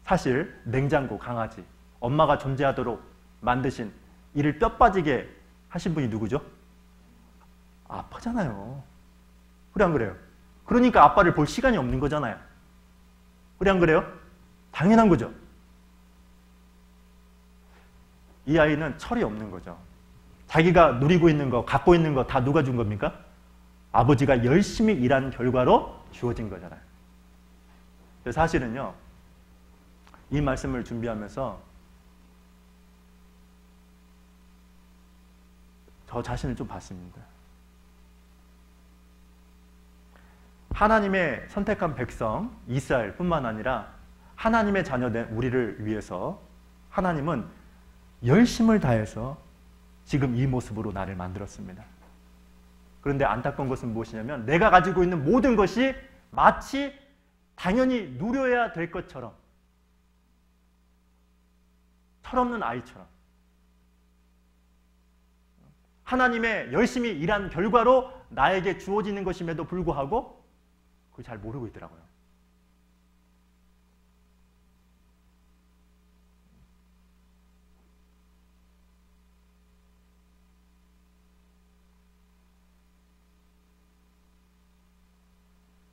사실 냉장고, 강아지, 엄마가 존재하도록 만드신 이를 뼈 빠지게 하신 분이 누구죠? 아빠잖아요. 그래 안 그래요? 그러니까 아빠를 볼 시간이 없는 거잖아요. 그래 안 그래요? 당연한 거죠. 이 아이는 철이 없는 거죠. 자기가 누리고 있는 거, 갖고 있는 거 다 누가 준 겁니까? 아버지가 열심히 일한 결과로 주어진 거잖아요. 사실은요, 이 말씀을 준비하면서 저 자신을 좀 봤습니다. 하나님의 선택한 백성 이스라엘뿐만 아니라 하나님의 자녀된 우리를 위해서 하나님은 열심을 다해서 지금 이 모습으로 나를 만들었습니다. 그런데 안타까운 것은 무엇이냐면 내가 가지고 있는 모든 것이 마치 당연히 누려야 될 것처럼, 철없는 아이처럼 하나님의 열심히 일한 결과로 나에게 주어지는 것임에도 불구하고 그걸 잘 모르고 있더라고요.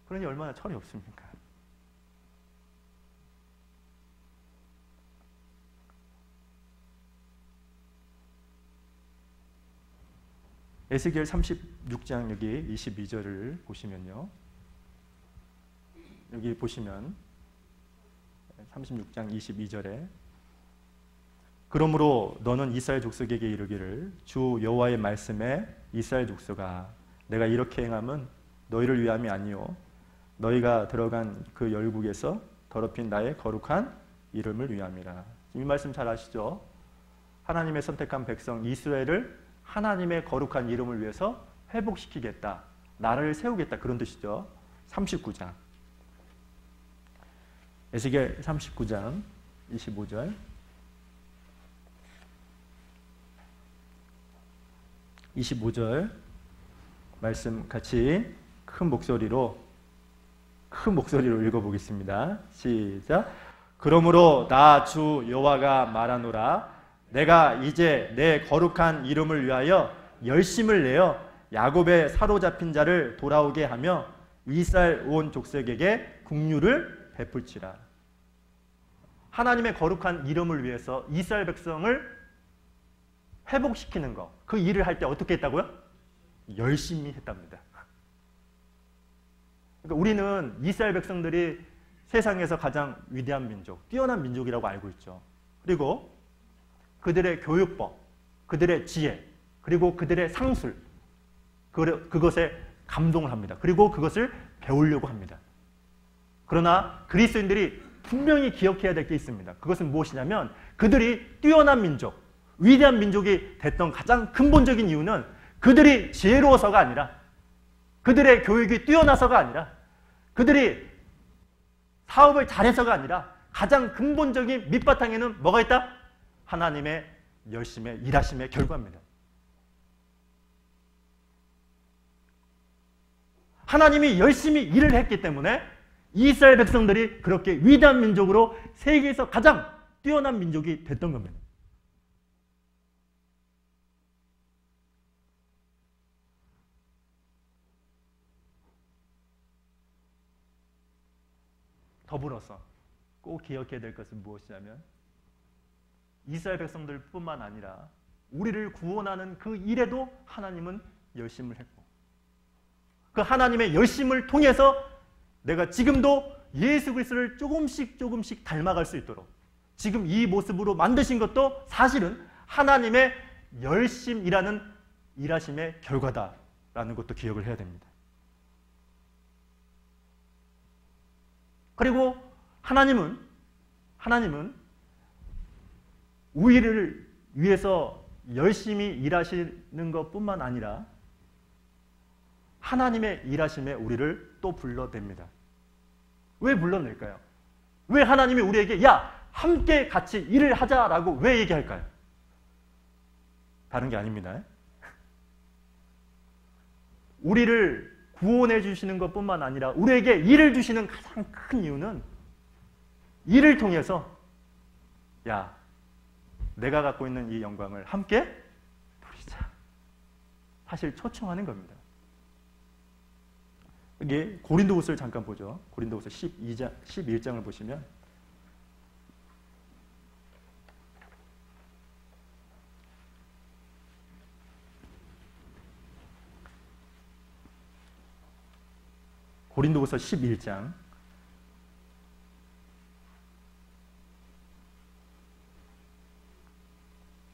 그러니 얼마나 철이 없습니까? 에스겔 36장 여기 22절을 보시면요. 여기 보시면 36장 22절에 그러므로 너는 이스라엘 족속에게 이르기를 주 여호와의 말씀에 이스라엘 족속아 내가 이렇게 행함은 너희를 위함이 아니요 너희가 들어간 그 열국에서 더럽힌 나의 거룩한 이름을 위함이라. 이 말씀 잘 아시죠? 하나님의 선택한 백성 이스라엘을 하나님의 거룩한 이름을 위해서 회복시키겠다. 나라를 세우겠다. 그런 뜻이죠. 39장 에스겔 39장 25절 25절 말씀 같이 큰 목소리로 읽어보겠습니다. 시작. 그러므로 나 주 여호와가 말하노라 내가 이제 내 거룩한 이름을 위하여 열심을 내어 야곱의 사로잡힌 자를 돌아오게 하며 이스라엘 온 족속에게 긍휼을 베풀지라. 하나님의 거룩한 이름을 위해서 이스라엘 백성을 회복시키는 것, 그 일을 할 때 어떻게 했다고요? 열심히 했답니다. 그러니까 우리는 이스라엘 백성들이 세상에서 가장 위대한 민족, 뛰어난 민족이라고 알고 있죠. 그리고 그들의 교육법, 그들의 지혜, 그리고 그들의 상술, 그것에 감동을 합니다. 그리고 그것을 배우려고 합니다. 그러나 그리스도인들이 분명히 기억해야 될 게 있습니다. 그것은 무엇이냐면 그들이 뛰어난 민족, 위대한 민족이 됐던 가장 근본적인 이유는 그들이 지혜로워서가 아니라 그들의 교육이 뛰어나서가 아니라 그들이 사업을 잘해서가 아니라 가장 근본적인 밑바탕에는 뭐가 있다? 하나님의 열심의 일하심의 결과입니다. 하나님이 열심히 일을 했기 때문에 이스라엘 백성들이 그렇게 위대한 민족으로 세계에서 가장 뛰어난 민족이 됐던 겁니다. 더불어서 꼭 기억해야 될 것은 무엇이냐면 이스라엘 백성들뿐만 아니라 우리를 구원하는 그 일에도 하나님은 열심을 했고 그 하나님의 열심을 통해서 내가 지금도 예수 그리스도를 조금씩 닮아갈 수 있도록 지금 이 모습으로 만드신 것도 사실은 하나님의 열심이라는 일하심의 결과다라는 것도 기억을 해야 됩니다. 그리고 하나님은 우리를 위해서 열심히 일하시는 것뿐만 아니라 하나님의 일하심에 우리를 또 불러냅니다. 왜 불러낼까요? 왜 하나님이 우리에게 야 함께 같이 일을 하자라고 왜 얘기할까요? 다른 게 아닙니다. 우리를 구원해 주시는 것뿐만 아니라 우리에게 일을 주시는 가장 큰 이유는 일을 통해서 야 내가 갖고 있는 이 영광을 함께 누리자. 사실 초청하는 겁니다. 여기 고린도후서를 잠깐 보죠. 고린도후서 11장을 보시면 고린도후서 11장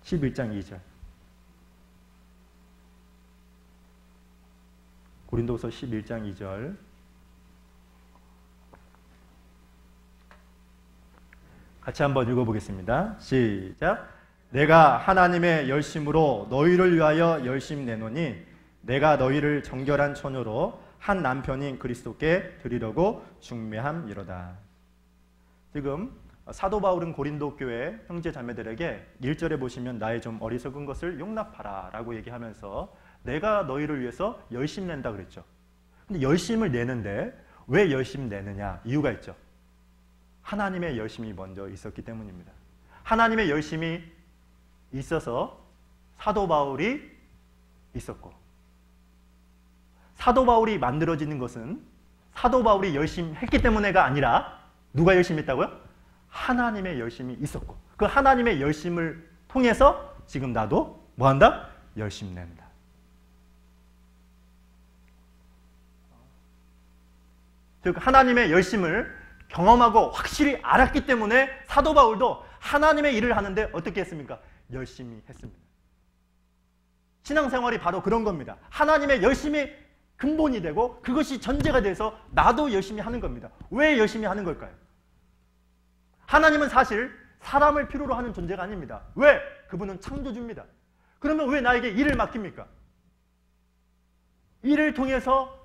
2절 고린도후서 11장 2절 같이 한번 읽어보겠습니다. 시작. 내가 하나님의 열심으로 너희를 위하여 열심 내노니 내가 너희를 정결한 처녀로 한 남편인 그리스도께 드리려고 중매함이로다. 지금 사도 바울은 고린도 교회 형제 자매들에게 1절에 보시면 나의 좀 어리석은 것을 용납하라 라고 얘기하면서 내가 너희를 위해서 열심 낸다 그랬죠. 근데 열심을 내는데 왜 열심 내느냐? 이유가 있죠. 하나님의 열심이 먼저 있었기 때문입니다. 하나님의 열심이 있어서 사도 바울이 있었고 사도 바울이 만들어지는 것은 사도 바울이 열심히 했기 때문에가 아니라 누가 열심히 했다고요? 하나님의 열심이 있었고 그 하나님의 열심을 통해서 지금 나도 뭐한다? 열심 낸다. 즉 하나님의 열심을 경험하고 확실히 알았기 때문에 사도 바울도 하나님의 일을 하는데 어떻게 했습니까? 열심히 했습니다. 신앙생활이 바로 그런 겁니다. 하나님의 열심이 근본이 되고 그것이 전제가 돼서 나도 열심히 하는 겁니다. 왜 열심히 하는 걸까요? 하나님은 사실 사람을 필요로 하는 존재가 아닙니다. 왜? 그분은 창조주입니다. 그러면 왜 나에게 일을 맡깁니까? 일을 통해서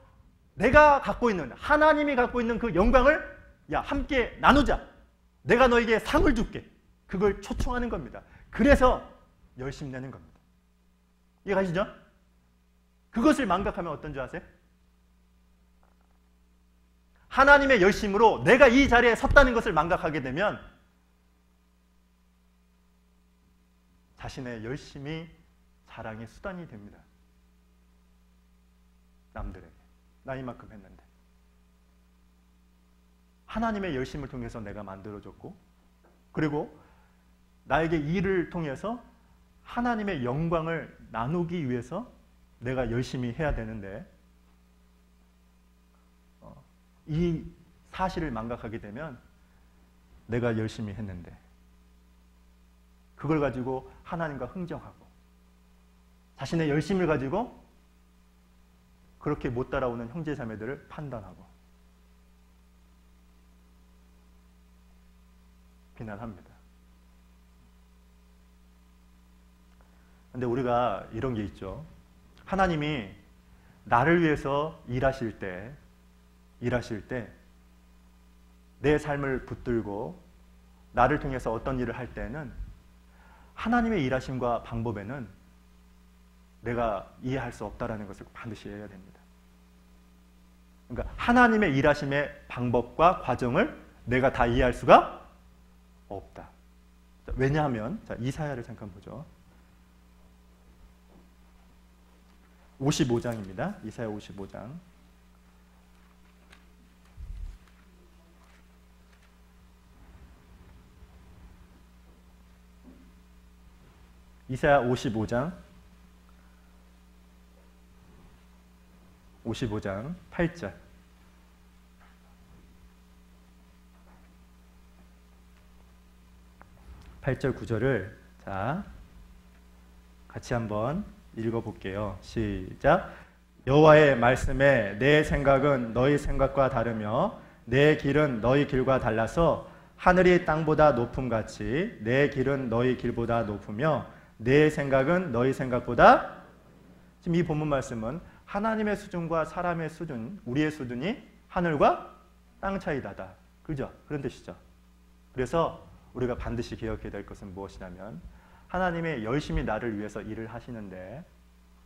내가 갖고 있는, 하나님이 갖고 있는 그 영광을 함께 나누자. 내가 너에게 상을 줄게. 그걸 초청하는 겁니다. 그래서 열심히 내는 겁니다. 이해가시죠? 그것을 망각하면 어떤 줄 아세요? 하나님의 열심으로 내가 이 자리에 섰다는 것을 망각하게 되면 자신의 열심이 자랑의 수단이 됩니다. 남들에게. 나 이만큼 했는데. 하나님의 열심을 통해서 내가 만들어졌고, 그리고 나에게 일을 통해서 하나님의 영광을 나누기 위해서 내가 열심히 해야 되는데, 이 사실을 망각하게 되면 내가 열심히 했는데 그걸 가지고 하나님과 흥정하고 자신의 열심을 가지고 그렇게 못 따라오는 형제자매들을 판단하고 비난합니다. 근데 우리가 이런 게 있죠. 하나님이 나를 위해서 일하실 때 내 삶을 붙들고 나를 통해서 어떤 일을 할 때는 하나님의 일하심과 방법에는 내가 이해할 수 없다라는 것을 반드시 해야 됩니다. 그러니까 하나님의 일하심의 방법과 과정을 내가 다 이해할 수가 없다. 왜냐하면 이사야를 잠깐 보죠. 55장입니다. 이사야 55장. 이사야 55장 8절. (8절) (9절을) 자 같이 한번 읽어볼게요. 시작. 여호와의 말씀에 내 생각은 너희 생각과 다르며 내 길은 너희 길과 달라서 하늘이 땅보다 높음같이 내 길은 너희 길보다 높으며 내 생각은 너희 생각보다. 지금 이 본문 말씀은 하나님의 수준과 사람의 수준, 우리의 수준이 하늘과 땅 차이다다. 그죠? 그런 뜻이죠. 그래서 우리가 반드시 기억해야 될 것은 무엇이냐면 하나님의 열심히 나를 위해서 일을 하시는데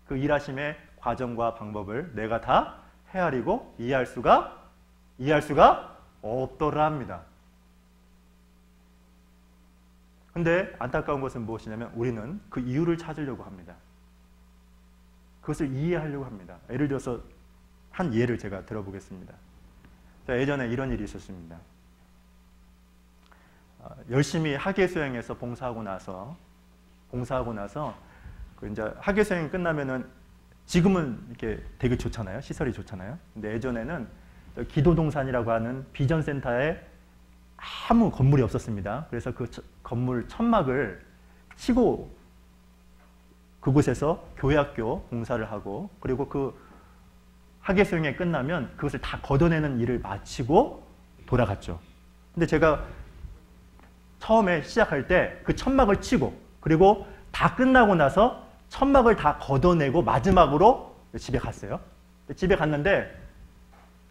그 일하심의 과정과 방법을 내가 다 헤아리고 이해할 수가 없더라 합니다. 근데 안타까운 것은 무엇이냐면 우리는 그 이유를 찾으려고 합니다. 그것을 이해하려고 합니다. 예를 들어서 한 예를 제가 들어보겠습니다. 예전에 이런 일이 있었습니다. 열심히 학예수행에서 봉사하고 나서 그 이제 학예수행이 끝나면은 지금은 이렇게 되게 좋잖아요. 시설이 좋잖아요. 근데 예전에는 기도동산이라고 하는 비전센터에 아무 건물이 없었습니다. 그래서 그 건물 천막을 치고 그곳에서 교회학교 봉사를 하고 그리고 그 학예수행이 끝나면 그것을 다 걷어내는 일을 마치고 돌아갔죠. 근데 제가 처음에 시작할 때 그 천막을 치고 그리고 다 끝나고 나서 천막을 다 걷어내고 마지막으로 집에 갔어요. 집에 갔는데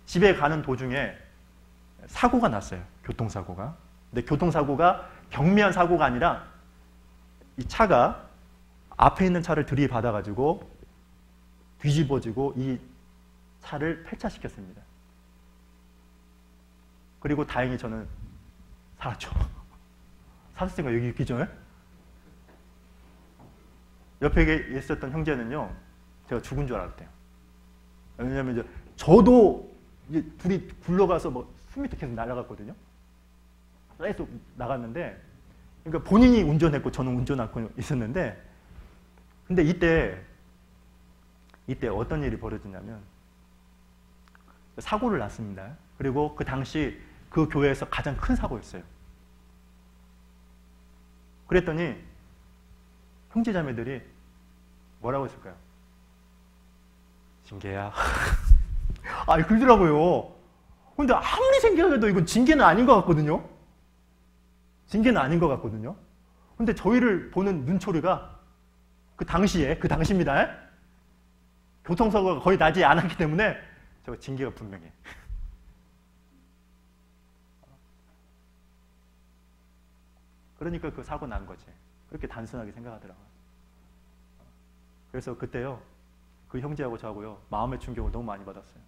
집에 가는 도중에 사고가 났어요. 교통사고가. 근데 교통사고가 경미한 사고가 아니라 이 차가 앞에 있는 차를 들이받아가지고 뒤집어지고 이 차를 폐차시켰습니다. 그리고 다행히 저는 살았죠. 살았으니까 여기 있기죠. 옆에 있었던 형제는요, 제가 죽은 줄 알았대요. 왜냐하면 이제 저도 이제 둘이 굴러가서 뭐 숨이 계속 날아갔거든요. 계속 나갔는데, 그러니까 본인이 운전했고 저는 운전하고 있었는데, 근데 이때 어떤 일이 벌어지냐면 사고를 났습니다. 그리고 그 당시 그 교회에서 가장 큰 사고였어요. 그랬더니 형제자매들이 뭐라고 했을까요? 징계야. 아니 그러더라고요. 근데 아무리 생각해도 이건 징계는 아닌 것 같거든요. 징계는 아닌 것 같거든요. 근데 저희를 보는 눈초리가 그 당시입니다. 교통사고가 거의 나지 않았기 때문에 저 징계가 분명해. 그러니까 그 사고 난 거지. 그렇게 단순하게 생각하더라고요. 그래서 그때요, 그 형제하고 저하고요, 마음의 충격을 너무 많이 받았어요.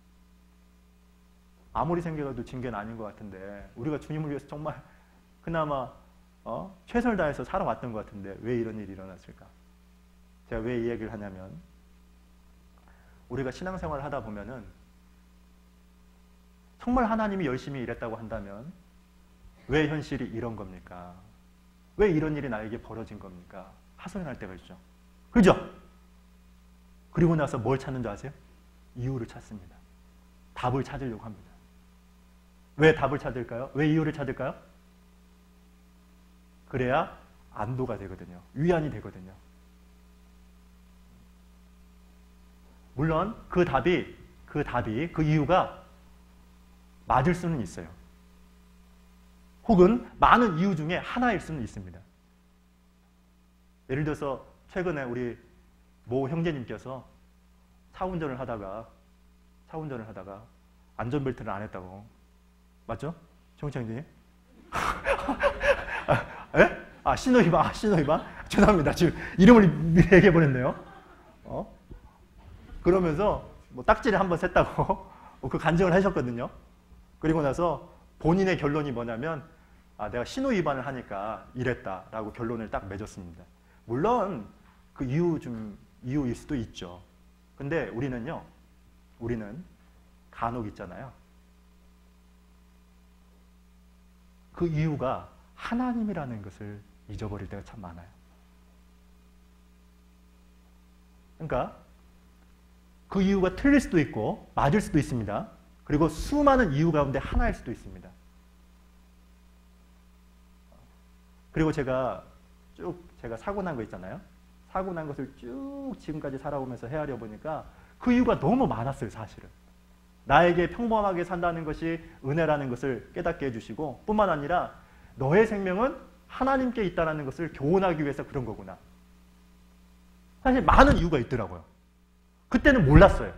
아무리 생각해도 징계는 아닌 것 같은데, 우리가 주님을 위해서 정말 그나마 최선을 다해서 살아왔던 것 같은데 왜 이런 일이 일어났을까? 제가 왜 이 얘기를 하냐면, 우리가 신앙생활을 하다 보면은 정말 하나님이 열심히 일했다고 한다면 왜 현실이 이런 겁니까? 왜 이런 일이 나에게 벌어진 겁니까? 하소연할 때가 있죠. 그죠? 그리고 나서 뭘 찾는 줄 아세요? 이유를 찾습니다. 답을 찾으려고 합니다. 왜 답을 찾을까요? 왜 이유를 찾을까요? 그래야 안도가 되거든요. 위안이 되거든요. 물론 그 이유가 맞을 수는 있어요. 혹은 많은 이유 중에 하나일 수는 있습니다. 예를 들어서 최근에 우리 모 형제님께서 차 운전을 하다가 안전벨트를 안 했다고. 맞죠? 정치 형제님? 예? 신호위반. 죄송합니다. 지금 이름을 미리 얘기해버렸네요. 그러면서 뭐 딱지를 한번 샜다고 그 간증을 하셨거든요. 그리고 나서 본인의 결론이 뭐냐면, 내가 신호위반을 하니까 이랬다라고 결론을 딱 맺었습니다. 물론 그 이유일 수도 있죠. 근데 우리는 간혹 있잖아요. 그 이유가 하나님이라는 것을 잊어버릴 때가 참 많아요. 그러니까 그 이유가 틀릴 수도 있고 맞을 수도 있습니다. 그리고 수많은 이유 가운데 하나일 수도 있습니다. 그리고 제가 사고 난 거 있잖아요. 사고 난 것을 쭉 지금까지 살아오면서 헤아려 보니까 그 이유가 너무 많았어요, 사실은. 나에게 평범하게 산다는 것이 은혜라는 것을 깨닫게 해주시고, 뿐만 아니라 너의 생명은 하나님께 있다는 것을 교훈하기 위해서 그런 거구나. 사실 많은 이유가 있더라고요. 그때는 몰랐어요.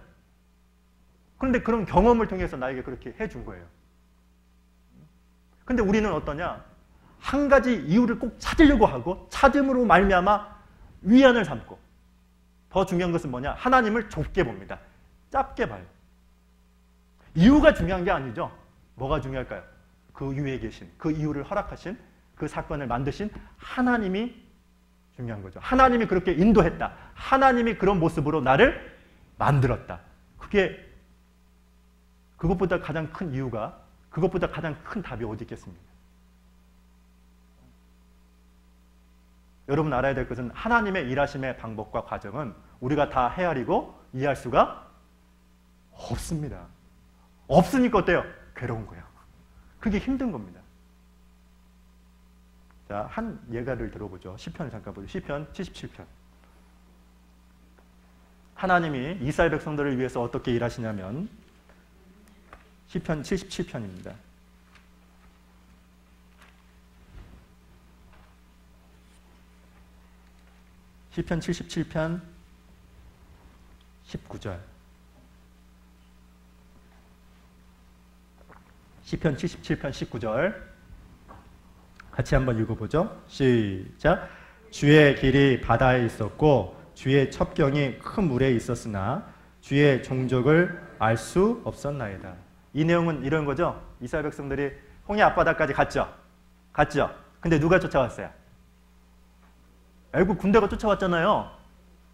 그런데 그런 경험을 통해서 나에게 그렇게 해준 거예요. 근데 우리는 어떠냐? 한 가지 이유를 꼭 찾으려고 하고 찾음으로 말미암아 위안을 삼고, 더 중요한 것은 뭐냐? 하나님을 좁게 봅니다. 짧게 봐요. 이유가 중요한 게 아니죠. 뭐가 중요할까요? 그 위에 계신, 그 이유를 허락하신, 그 사건을 만드신 하나님이 중요한 거죠. 하나님이 그렇게 인도했다. 하나님이 그런 모습으로 나를 만들었다. 그것보다 가장 큰 이유가, 그것보다 가장 큰 답이 어디 있겠습니까? 여러분 알아야 될 것은 하나님의 일하심의 방법과 과정은 우리가 다 헤아리고 이해할 수가 없습니다. 없으니까 어때요? 괴로운 거예요. 그게 힘든 겁니다. 자, 한 예가를 들어보죠. 시편을 잠깐 보죠. 시편 77편. 하나님이 이스라엘 백성들을 위해서 어떻게 일하시냐면 시편 77편입니다. 시편 77편 19절. 시편 77편 19절. 같이 한번 읽어보죠. 시작. 주의 길이 바다에 있었고 주의 첩경이 큰 물에 있었으나 주의 종족을 알 수 없었나이다. 이 내용은 이런 거죠. 이스라엘 백성들이 홍해 앞바다까지 갔죠. 근데 누가 쫓아왔어요? 애국 군대가 쫓아왔잖아요.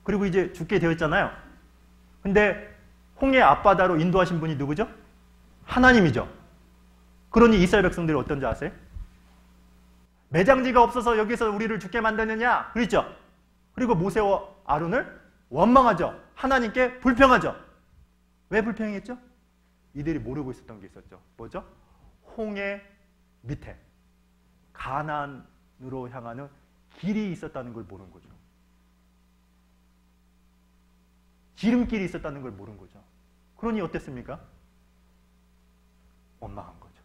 그리고 이제 죽게 되었잖아요. 근데 홍해 앞바다로 인도하신 분이 누구죠? 하나님이죠. 그러니 이스라엘 백성들이 어떤지 아세요? 매장지가 없어서 여기서 우리를 죽게 만드느냐? 그랬죠. 그리고 모세와 아론을 원망하죠. 하나님께 불평하죠. 왜 불평했죠? 이들이 모르고 있었던 게 있었죠. 뭐죠? 홍해 밑에 가나안으로 향하는 길이 있었다는 걸 모르는 거죠. 지름길이 있었다는 걸 모르는 거죠. 그러니 어땠습니까? 원망한 거죠.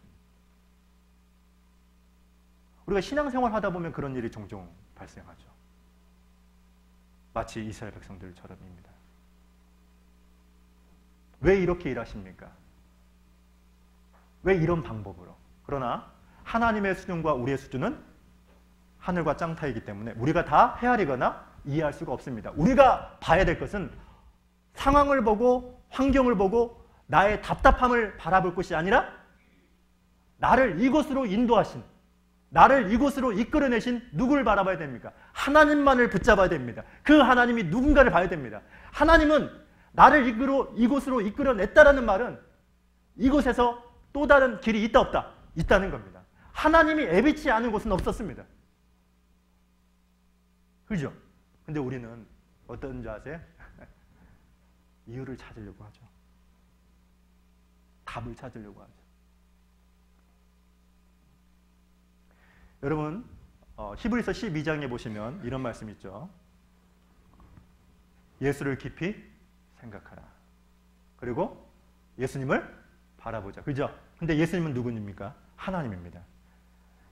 우리가 신앙생활 하다 보면 그런 일이 종종 발생하죠. 마치 이스라엘 백성들처럼입니다. 왜 이렇게 일하십니까? 왜 이런 방법으로? 그러나 하나님의 수준과 우리의 수준은 하늘과 땅 차이기 때문에 우리가 다 헤아리거나 이해할 수가 없습니다. 우리가 봐야 될 것은 상황을 보고 환경을 보고 나의 답답함을 바라볼 것이 아니라 나를 이곳으로 인도하신, 나를 이곳으로 이끌어내신 누구를 바라봐야 됩니까? 하나님만을 붙잡아야 됩니다. 그 하나님이 누군가를 봐야 됩니다. 하나님은 나를 이곳으로 이끌어냈다라는 말은 이곳에서 또 다른 길이 있다 없다? 있다는 겁니다. 하나님이 애비치 않은 곳은 없었습니다. 그죠? 근데 우리는 어떤 줄 아세요? 이유를 찾으려고 하죠. 답을 찾으려고 하죠. 여러분, 히브리서 12장에 보시면 이런 말씀 있죠. 예수를 깊이 생각하라. 그리고 예수님을 바라보자. 그죠? 근데 예수님은 누구입니까? 하나님입니다.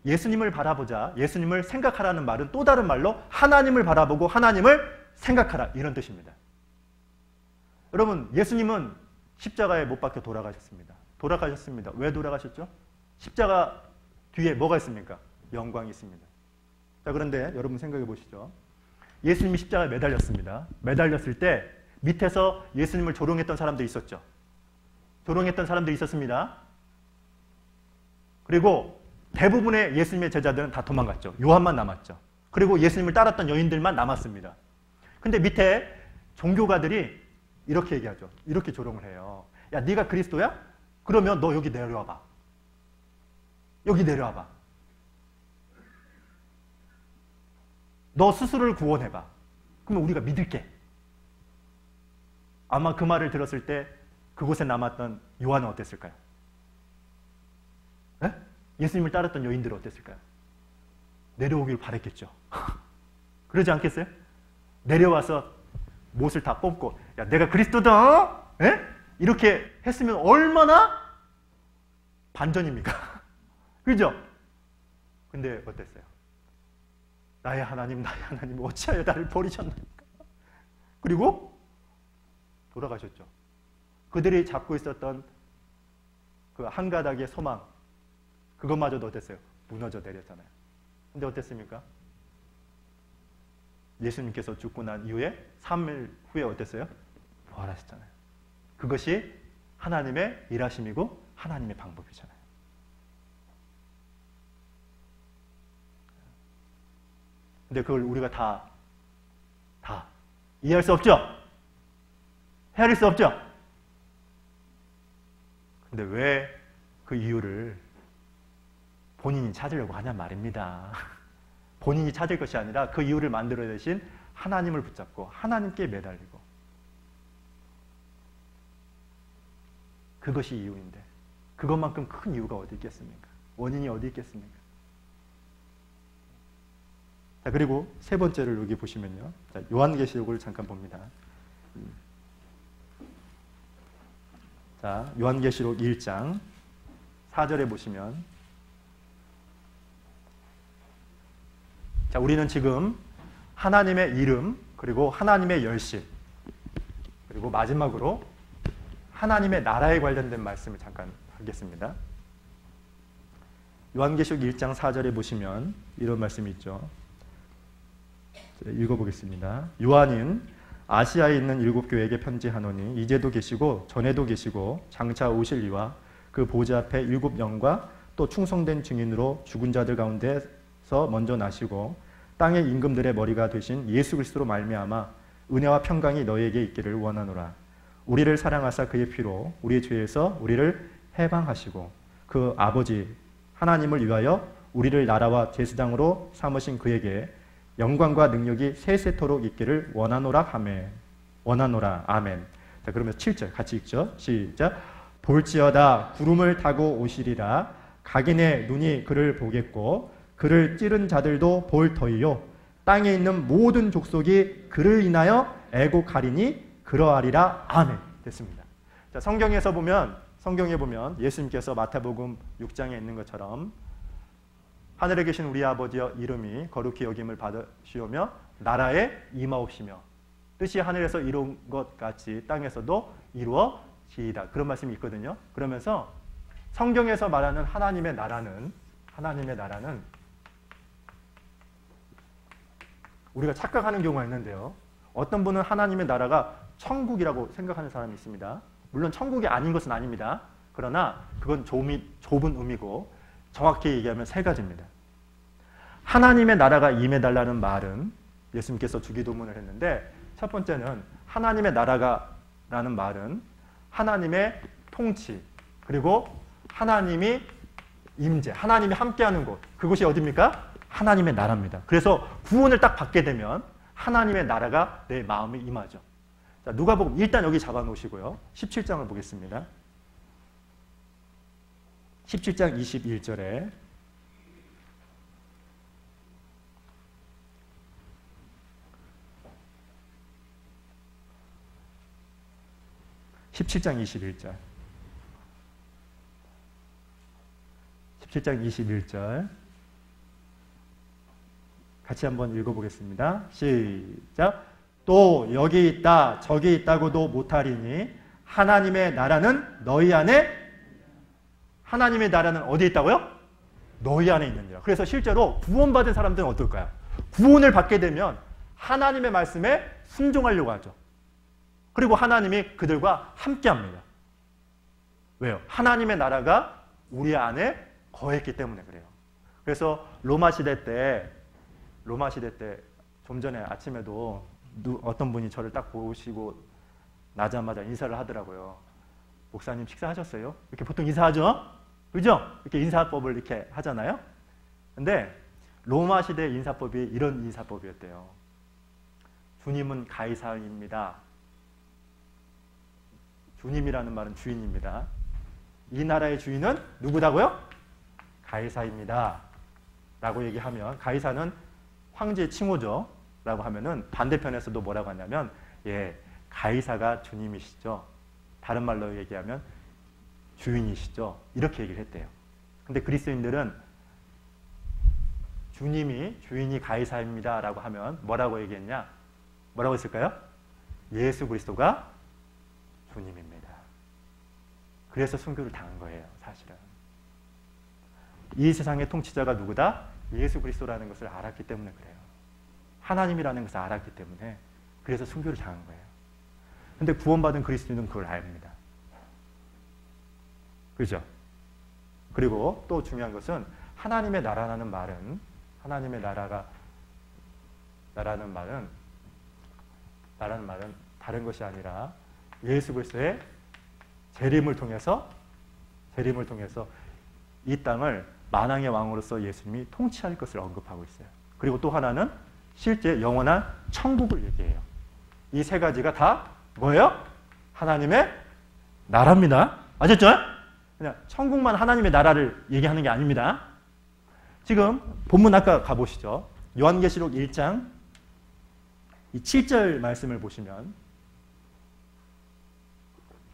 예수님을 바라보자, 예수님을 생각하라는 말은 또 다른 말로 하나님을 바라보고 하나님을 생각하라, 이런 뜻입니다. 여러분, 예수님은 십자가에 못 박혀 돌아가셨습니다. 돌아가셨습니다. 왜 돌아가셨죠? 십자가 뒤에 뭐가 있습니까? 영광이 있습니다. 자, 그런데 여러분 생각해 보시죠. 예수님이 십자가에 매달렸습니다. 매달렸을 때 밑에서 예수님을 조롱했던 사람들이 있었죠. 조롱했던 사람들이 있었습니다. 그리고 대부분의 예수님의 제자들은 다 도망갔죠. 요한만 남았죠. 그리고 예수님을 따랐던 여인들만 남았습니다. 근데 밑에 종교가들이 이렇게 얘기하죠. 이렇게 조롱을 해요. 야, 네가 그리스도야? 그러면 너 여기 내려와봐. 여기 내려와봐. 너 스스로를 구원해봐. 그러면 우리가 믿을게. 아마 그 말을 들었을 때 그곳에 남았던 요한은 어땠을까요? 네? 예수님을 따랐던 여인들은 어땠을까요? 내려오길 바랬겠죠. 그러지 않겠어요? 내려와서 못을 다 뽑고, 야, 내가 그리스도다! 에? 이렇게 했으면 얼마나 반전입니까? 그죠? 근데 어땠어요? 나의 하나님 어찌하여 나를 버리셨나이까? 그리고 돌아가셨죠. 그들이 잡고 있었던 그 한 가닥의 소망, 그것마저도 어땠어요? 무너져 내렸잖아요. 근데 어땠습니까? 예수님께서 죽고 난 이후에 3일 후에 어땠어요? 부활하셨잖아요. 그것이 하나님의 일하심이고 하나님의 방법이잖아요. 근데 그걸 우리가 다 이해할 수 없죠? 헤아릴 수 없죠? 근데 왜 그 이유를 본인이 찾으려고 하냐 말입니다. 본인이 찾을 것이 아니라 그 이유를 만들어내신 하나님을 붙잡고 하나님께 매달리고, 그것이 이유인데 그것만큼 큰 이유가 어디 있겠습니까? 원인이 어디 있겠습니까? 자, 그리고 세 번째를 여기 보시면요. 자, 요한계시록을 잠깐 봅니다. 자, 요한계시록 1장 4절에 보시면, 자, 우리는 지금 하나님의 이름, 그리고 하나님의 열심, 그리고 마지막으로 하나님의 나라에 관련된 말씀을 잠깐 하겠습니다. 요한계시록 1장 4절에 보시면 이런 말씀이 있죠. 읽어보겠습니다. 요한은 아시아에 있는 7교회에게 편지하노니 이제도 계시고 전에도 계시고 장차 오실 이와 그 보좌 앞에 7영과 또 충성된 증인으로 죽은 자들 가운데서 먼저 나시고 땅의 임금들의 머리가 되신 예수 그리스도로 말미암아 은혜와 평강이 너희에게 있기를 원하노라. 우리를 사랑하사 그의 피로 우리의 죄에서 우리를 해방하시고 그 아버지 하나님을 위하여 우리를 나라와 제사장으로 삼으신 그에게 영광과 능력이 세세토록 있기를 원하노라 하매 원하노라 아멘. 자, 그러면 7절 같이 읽죠. 시작. 볼지어다 구름을 타고 오시리라. 각인의 눈이 그를 보겠고 그를 찌른 자들도 볼 터이요. 땅에 있는 모든 족속이 그를 인하여 애곡하리니 그러하리라. 아멘. 됐습니다. 자, 성경에 보면 예수님께서 마태복음 6장에 있는 것처럼 하늘에 계신 우리 아버지여 이름이 거룩히 여김을 받으시오며 나라에 임하옵시며 뜻이 하늘에서 이룬 것 같이 땅에서도 이루어지이다. 그런 말씀이 있거든요. 그러면서 성경에서 말하는 하나님의 나라는 우리가 착각하는 경우가 있는데요. 어떤 분은 하나님의 나라가 천국이라고 생각하는 사람이 있습니다. 물론 천국이 아닌 것은 아닙니다. 그러나 그건 좁은 의미고 정확히 얘기하면 세 가지입니다. 하나님의 나라가 임해달라는 말은 예수님께서 주기도문을 했는데 첫 번째는 하나님의 나라가라는 말은 하나님의 통치 그리고 하나님이 임재, 하나님이 함께하는 곳 그곳이 어디입니까? 하나님의 나라입니다. 그래서 구원을 딱 받게 되면 하나님의 나라가 내 마음에 임하죠. 자, 누가복음 일단 여기 잡아놓으시고요. 17장을 보겠습니다. 17장 21절에 17장 21절 17장 21절 같이 한번 읽어보겠습니다. 시작. 또 여기 있다 저기 있다고도 못하리니 하나님의 나라는 너희 안에 하나님의 나라는 어디에 있다고요? 너희 안에 있느니라. 그래서 실제로 구원받은 사람들은 어떨까요? 구원을 받게 되면 하나님의 말씀에 순종하려고 하죠. 그리고 하나님이 그들과 함께합니다. 왜요? 하나님의 나라가 우리 안에 거했기 때문에 그래요. 그래서 로마 시대 때 좀 전에 아침에도 어떤 분이 저를 딱 보시고 나자마자 인사를 하더라고요. 목사님 식사하셨어요? 이렇게 보통 인사하죠? 그죠? 이렇게 인사법을 이렇게 하잖아요. 근데 로마 시대 인사법이 이런 인사법이었대요. 주님은 가이사입니다. 주님이라는 말은 주인입니다. 이 나라의 주인은 누구다고요? 가이사입니다. 라고 얘기하면 가이사는 황제의 칭호죠. 라고 하면은 반대편에서도 뭐라고 하냐면 가이사가 주님이시죠. 다른 말로 얘기하면 주인이시죠. 이렇게 얘기를 했대요. 근데 그리스도인들은 주인이 가이사입니다. 라고 하면 뭐라고 얘기했냐? 뭐라고 했을까요? 예수 그리스도가 주님입니다. 그래서 순교를 당한 거예요. 사실은. 이 세상의 통치자가 누구다? 예수 그리스도라는 것을 알았기 때문에 그래요. 하나님이라는 것을 알았기 때문에 그래서 순교를 당한 거예요. 근데 구원받은 그리스도인은 그걸 압니다. 그죠? 그리고 또 중요한 것은 하나님의 나라라는 말은 다른 것이 아니라 예수 그리스도의 재림을 통해서 이 땅을 만왕의 왕으로서 예수님이 통치할 것을 언급하고 있어요. 그리고 또 하나는 실제 영원한 천국을 얘기해요. 이 세 가지가 다 뭐예요? 하나님의 나라입니다. 아셨죠? 그냥 천국만 하나님의 나라를 얘기하는 게 아닙니다. 지금 본문 아까 가보시죠. 요한계시록 1장 이 7절 말씀을 보시면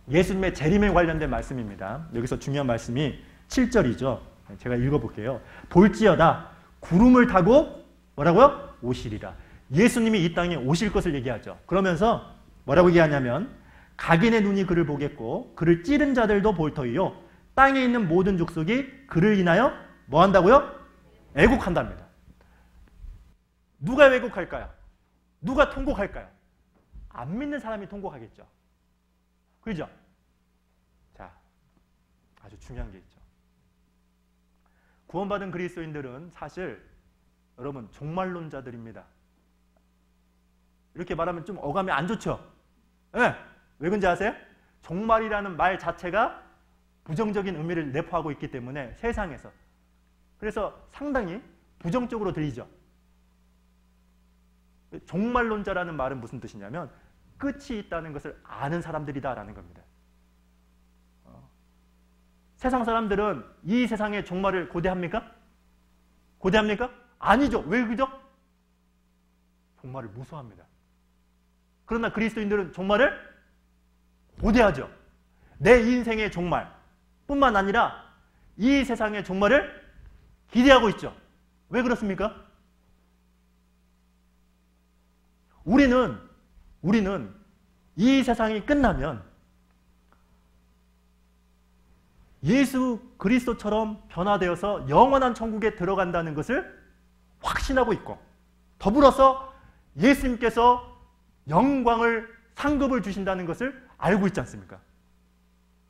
예수님의 재림에 관련된 말씀입니다. 여기서 중요한 말씀이 7절이죠. 제가 읽어볼게요. 볼지어다 구름을 타고 뭐라고요? 오시리라. 예수님이 이 땅에 오실 것을 얘기하죠. 그러면서 뭐라고 얘기하냐면 각인의 눈이 그를 보겠고 그를 찌른 자들도 볼 터이요. 땅에 있는 모든 족속이 그를 인하여 뭐 한다고요? 애곡한답니다. 누가 왜곡할까요? 누가 통곡할까요? 안 믿는 사람이 통곡하겠죠. 그죠? 자, 아주 중요한 게 있죠. 구원받은 그리스도인들은 사실 여러분 종말론자들입니다. 이렇게 말하면 좀 어감이 안 좋죠? 네. 왜 그런지 아세요? 종말이라는 말 자체가 부정적인 의미를 내포하고 있기 때문에 세상에서 그래서 상당히 부정적으로 들리죠. 종말론자라는 말은 무슨 뜻이냐면 끝이 있다는 것을 아는 사람들이다라는 겁니다. 세상 사람들은 이 세상의 종말을 고대합니까? 고대합니까? 아니죠. 왜 그죠? 종말을 무서워합니다. 그러나 그리스도인들은 종말을 고대하죠. 내 인생의 종말 뿐만 아니라 이 세상의 종말을 기대하고 있죠. 왜 그렇습니까? 우리는 이 세상이 끝나면 예수 그리스도처럼 변화되어서 영원한 천국에 들어간다는 것을 확신하고 있고, 더불어서 예수님께서 영광을 상급을 주신다는 것을 알고 있지 않습니까?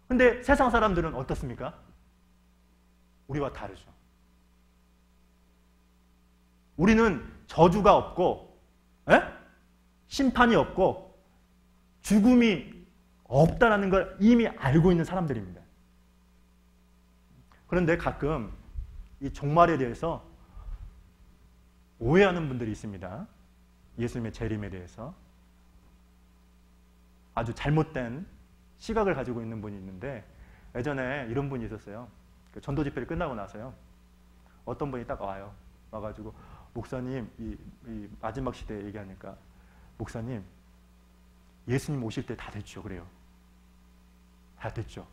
근데 세상 사람들은 어떻습니까? 우리와 다르죠. 우리는 저주가 없고 심판이 없고 죽음이 없다는 걸 이미 알고 있는 사람들입니다. 그런데 가끔 이 종말에 대해서 오해하는 분들이 있습니다. 예수님의 재림에 대해서 아주 잘못된 시각을 가지고 있는 분이 있는데, 예전에 이런 분이 있었어요. 전도 집회를 끝나고 나서요, 어떤 분이 딱 와가지고 목사님, 이 마지막 시대에 얘기하니까, 목사님, 예수님 오실 때 다 됐죠? 그래요. 다 됐죠?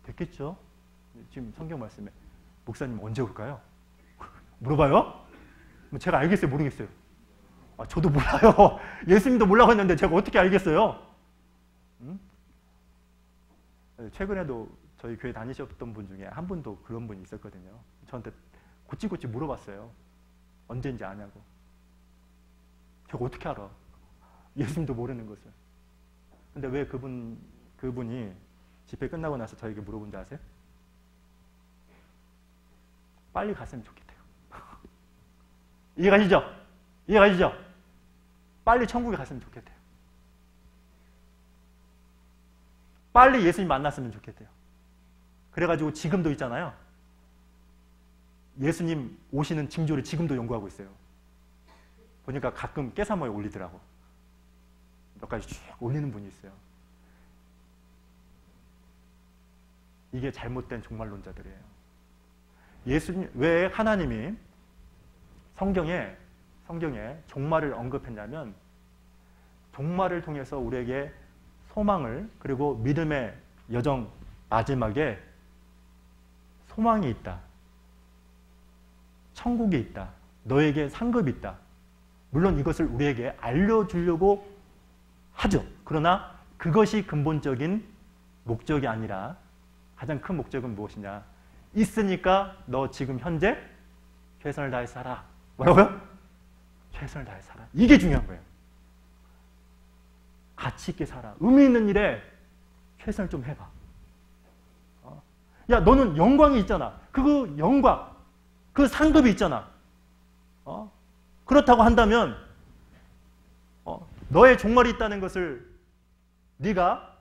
됐겠죠? 지금 성경 말씀에 목사님 언제 올까요? 물어봐요? 제가 알겠어요? 모르겠어요? 저도 몰라요. 예수님도 몰라고 했는데 제가 어떻게 알겠어요? 최근에도 저희 교회 다니셨던 분 중에 한 분도 그런 분이 있었거든요. 저한테 고치고치 물어봤어요. 언제인지 아냐고. 제가 어떻게 알아? 예수님도 모르는 것을. 근데 왜 그분이 집회 끝나고 나서 저에게 물어본지 아세요? 빨리 갔으면 좋겠대요. 이해가시죠? 이해가시죠? 빨리 천국에 갔으면 좋겠대요. 빨리 예수님 만났으면 좋겠대요. 그래가지고 지금도 있잖아요. 예수님 오시는 징조를 지금도 연구하고 있어요. 보니까 가끔 깨사모에 올리더라고. 몇 가지 쭉 올리는 분이 있어요. 이게 잘못된 종말론자들이에요. 예수님, 왜 하나님이 성경에 종말을 언급했냐면, 종말을 통해서 우리에게 소망을, 그리고 믿음의 여정 마지막에 소망이 있다. 천국이 있다. 너에게 상급이 있다. 물론 이것을 우리에게 알려주려고 하죠. 그러나 그것이 근본적인 목적이 아니라 가장 큰 목적은 무엇이냐? 있으니까 너 지금 현재 최선을 다해 살아. 뭐라고요? 최선을 다해 살아. 이게 중요한 거예요. 가치 있게 살아. 의미 있는 일에 최선을 좀 해봐. 야, 너는 영광이 있잖아. 그 영광, 그 상급이 있잖아. 그렇다고 한다면 너의 종말이 있다는 것을 네가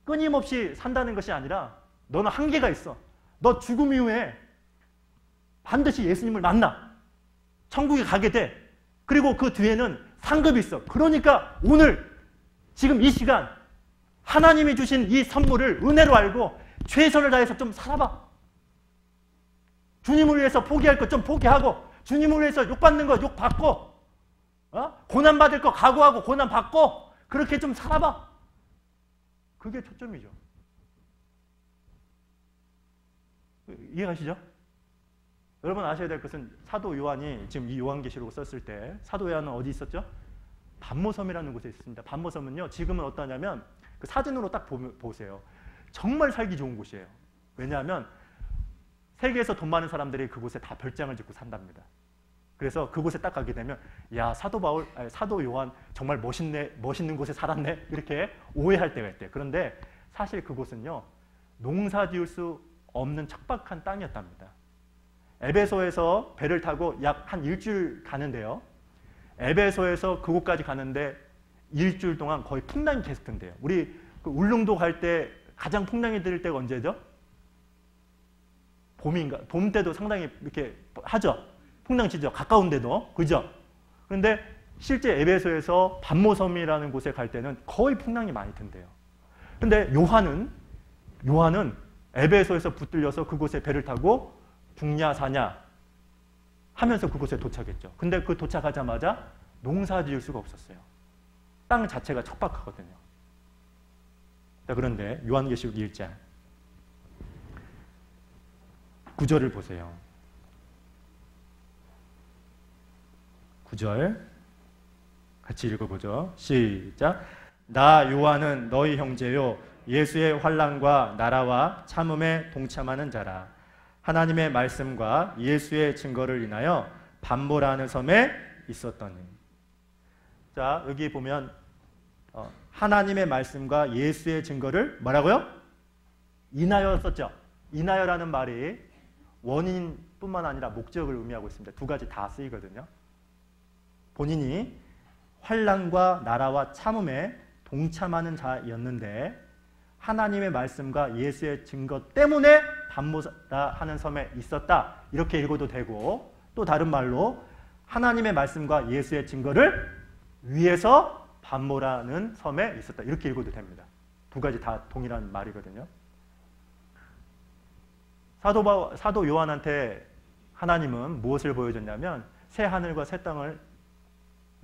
끊임없이 산다는 것이 아니라 너는 한계가 있어. 너 죽음 이후에 반드시 예수님을 만나. 천국에 가게 돼. 그리고 그 뒤에는 상급이 있어. 그러니까 오늘 지금 이 시간 하나님이 주신 이 선물을 은혜로 알고 최선을 다해서 좀 살아봐. 주님을 위해서 포기할 것 좀 포기하고, 주님을 위해서 욕받는 거 욕받고, 고난받을 거 각오하고 고난받고, 그렇게 좀 살아봐. 그게 초점이죠. 이해가시죠? 여러분 아셔야 될 것은, 사도 요한이 지금 이 요한계시록을 썼을 때 사도 요한은 어디 있었죠? 반모섬이라는 곳에 있습니다. 반모섬은요, 지금은 어떠냐면 그 사진으로 딱 보세요. 정말 살기 좋은 곳이에요. 왜냐하면 세계에서 돈 많은 사람들이 그곳에 다 별장을 짓고 산답니다. 그래서 그곳에 딱 가게 되면, 야, 사도 요한 정말 멋있는 곳에 살았네, 이렇게 오해할 때가 있대요. 그런데 사실 그곳은요, 농사 지을 수 없는 척박한 땅이었답니다. 에베소에서 배를 타고 약 한 일주일 가는데요, 에베소에서 그곳까지 가는데 일주일 동안 거의 풍랑이 계속 든대요. 우리 그 울릉도 갈 때 가장 풍랑이 들 때가 언제죠? 봄인가? 봄 때도 상당히 이렇게 하죠. 풍랑 치죠. 가까운데도. 그죠? 그런데 실제 에베소에서 반모섬이라는 곳에 갈 때는 거의 풍랑이 많이 든대요. 근데 요한은 에베소에서 붙들려서 그곳에 배를 타고 죽냐 사냐 하면서 그곳에 도착했죠. 근데 그 도착하자마자 농사 지을 수가 없었어요. 땅 자체가 척박하거든요. 자, 그런데 요한계시록 1장 9절을 보세요. 9절 같이 읽어보죠. 시작. 나 요한은 너희 형제요 예수의 환난과 나라와 참음에 동참하는 자라. 하나님의 말씀과 예수의 증거를 인하여 반모라는 섬에 있었더니. 자, 여기 보면 하나님의 말씀과 예수의 증거를 뭐라고요? 인하여 썼죠. 인하여라는 말이 원인뿐만 아니라 목적을 의미하고 있습니다. 두 가지 다 쓰이거든요. 본인이 환난과 나라와 참음에 동참하는 자였는데 하나님의 말씀과 예수의 증거 때문에 반모라 하는 섬에 있었다. 이렇게 읽어도 되고, 또 다른 말로 하나님의 말씀과 예수의 증거를 위해서 반모라는 섬에 있었다. 이렇게 읽어도 됩니다. 두 가지 다 동일한 말이거든요. 사도 요한한테 하나님은 무엇을 보여줬냐면 새 하늘과 새 땅을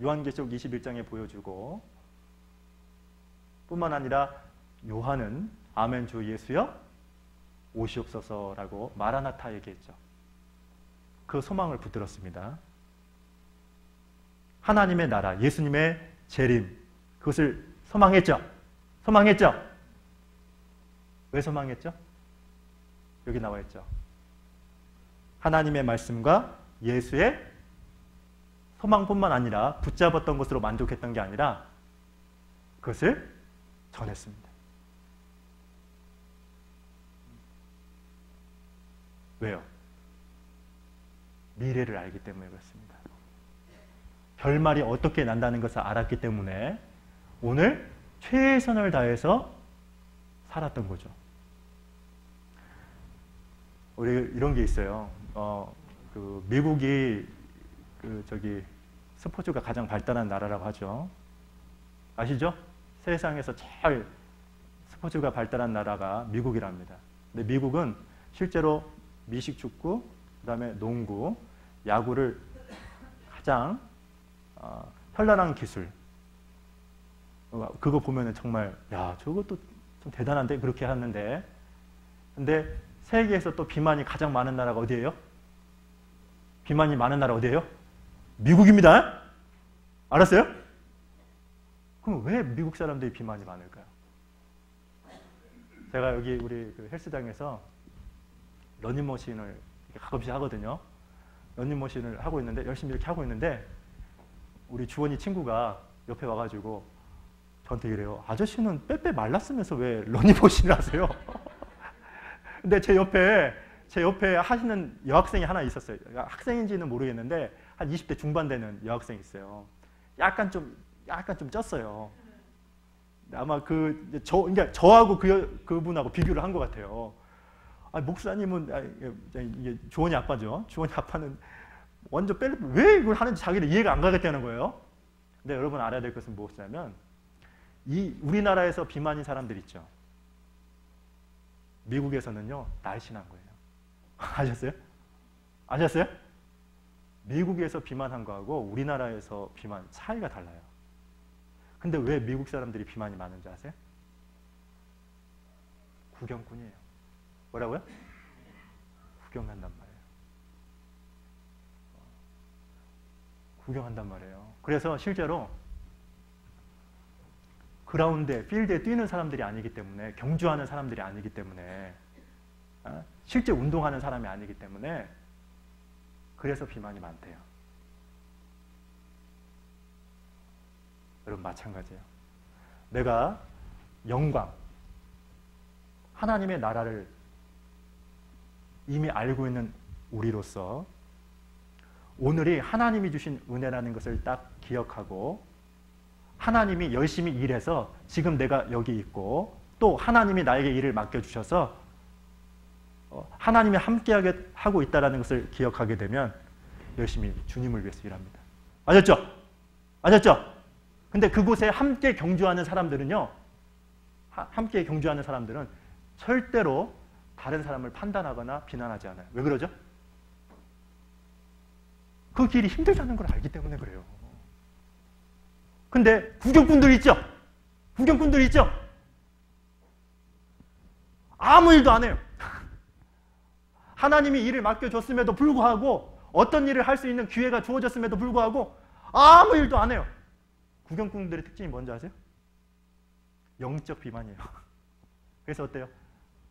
요한계시록 21장에 보여주고, 뿐만 아니라 요한은 아멘 주 예수여 오시옵소서라고 마라나타 얘기했죠. 그 소망을 붙들었습니다. 하나님의 나라, 예수님의 재림, 그것을 소망했죠. 소망했죠. 왜 소망했죠? 여기 나와 있죠. 하나님의 말씀과 예수의 소망뿐만 아니라 붙잡았던 것으로 만족했던 게 아니라 그것을 전했습니다. 왜요? 미래를 알기 때문에 그렇습니다. 결말이 어떻게 난다는 것을 알았기 때문에 오늘 최선을 다해서 살았던 거죠. 우리 이런 게 있어요. 미국이 스포츠가 가장 발달한 나라라고 하죠. 아시죠? 세상에서 제일 스포츠가 발달한 나라가 미국이랍니다. 근데 미국은 실제로 미식축구, 그다음에 농구, 야구를 가장 현란한 기술. 그거 보면은 정말 야, 저것도 좀 대단한데 그렇게 하는데, 근데 세계에서 또 비만이 가장 많은 나라가 어디예요? 비만이 많은 나라 어디예요? 미국입니다. 알았어요? 그럼 왜 미국 사람들이 비만이 많을까요? 제가 여기 우리 그 헬스장에서 러닝머신을 가끔씩 하거든요. 러닝머신을 하고 있는데, 열심히 이렇게 하고 있는데, 우리 주원이 친구가 옆에 와가지고 저한테 이래요. 아저씨는 빼빼 말랐으면서 왜 러닝머신을 하세요? 근데 제 옆에 하시는 여학생이 하나 있었어요. 학생인지는 모르겠는데 한 20대 중반 되는 여학생이 있어요. 약간 좀 쪘어요. 아마 그러니까 저하고 그분하고 비교를 한 것 같아요. 목사님은 이게 주원이 아빠죠. 주원이 아빠는 완전 왜 이걸 하는지 자기는 이해가 안 가겠다는 거예요. 근데 여러분 알아야 될 것은 무엇이냐면, 이 우리나라에서 비만인 사람들 있죠. 미국에서는요 날씬한 거예요. 아셨어요? 아셨어요? 미국에서 비만한 거하고 우리나라에서 비만 차이가 달라요. 근데 왜 미국 사람들이 비만이 많은지 아세요? 구경꾼이에요. 뭐라고요? 구경한단 말이에요. 구경한단 말이에요. 그래서 실제로 그라운드에, 필드에 뛰는 사람들이 아니기 때문에, 경주하는 사람들이 아니기 때문에, 실제 운동하는 사람이 아니기 때문에 그래서 비만이 많대요. 여러분 마찬가지예요. 내가 영광, 하나님의 나라를 이미 알고 있는 우리로서 오늘이 하나님이 주신 은혜라는 것을 딱 기억하고, 하나님이 열심히 일해서 지금 내가 여기 있고, 또 하나님이 나에게 일을 맡겨주셔서 하나님이 함께하게 하고 있다는 것을 기억하게 되면 열심히 주님을 위해서 일합니다. 아셨죠? 아셨죠? 근데 그곳에 함께 경주하는 사람들은요, 함께 경주하는 사람들은 절대로 다른 사람을 판단하거나 비난하지 않아요. 왜 그러죠? 그 길이 힘들다는 걸 알기 때문에 그래요. 근데 구경꾼들 있죠? 구경꾼들 있죠? 아무 일도 안 해요. 하나님이 일을 맡겨줬음에도 불구하고 어떤 일을 할 수 있는 기회가 주어졌음에도 불구하고 아무 일도 안 해요. 구경꾼들의 특징이 뭔지 아세요? 영적 비만이에요. 그래서 어때요?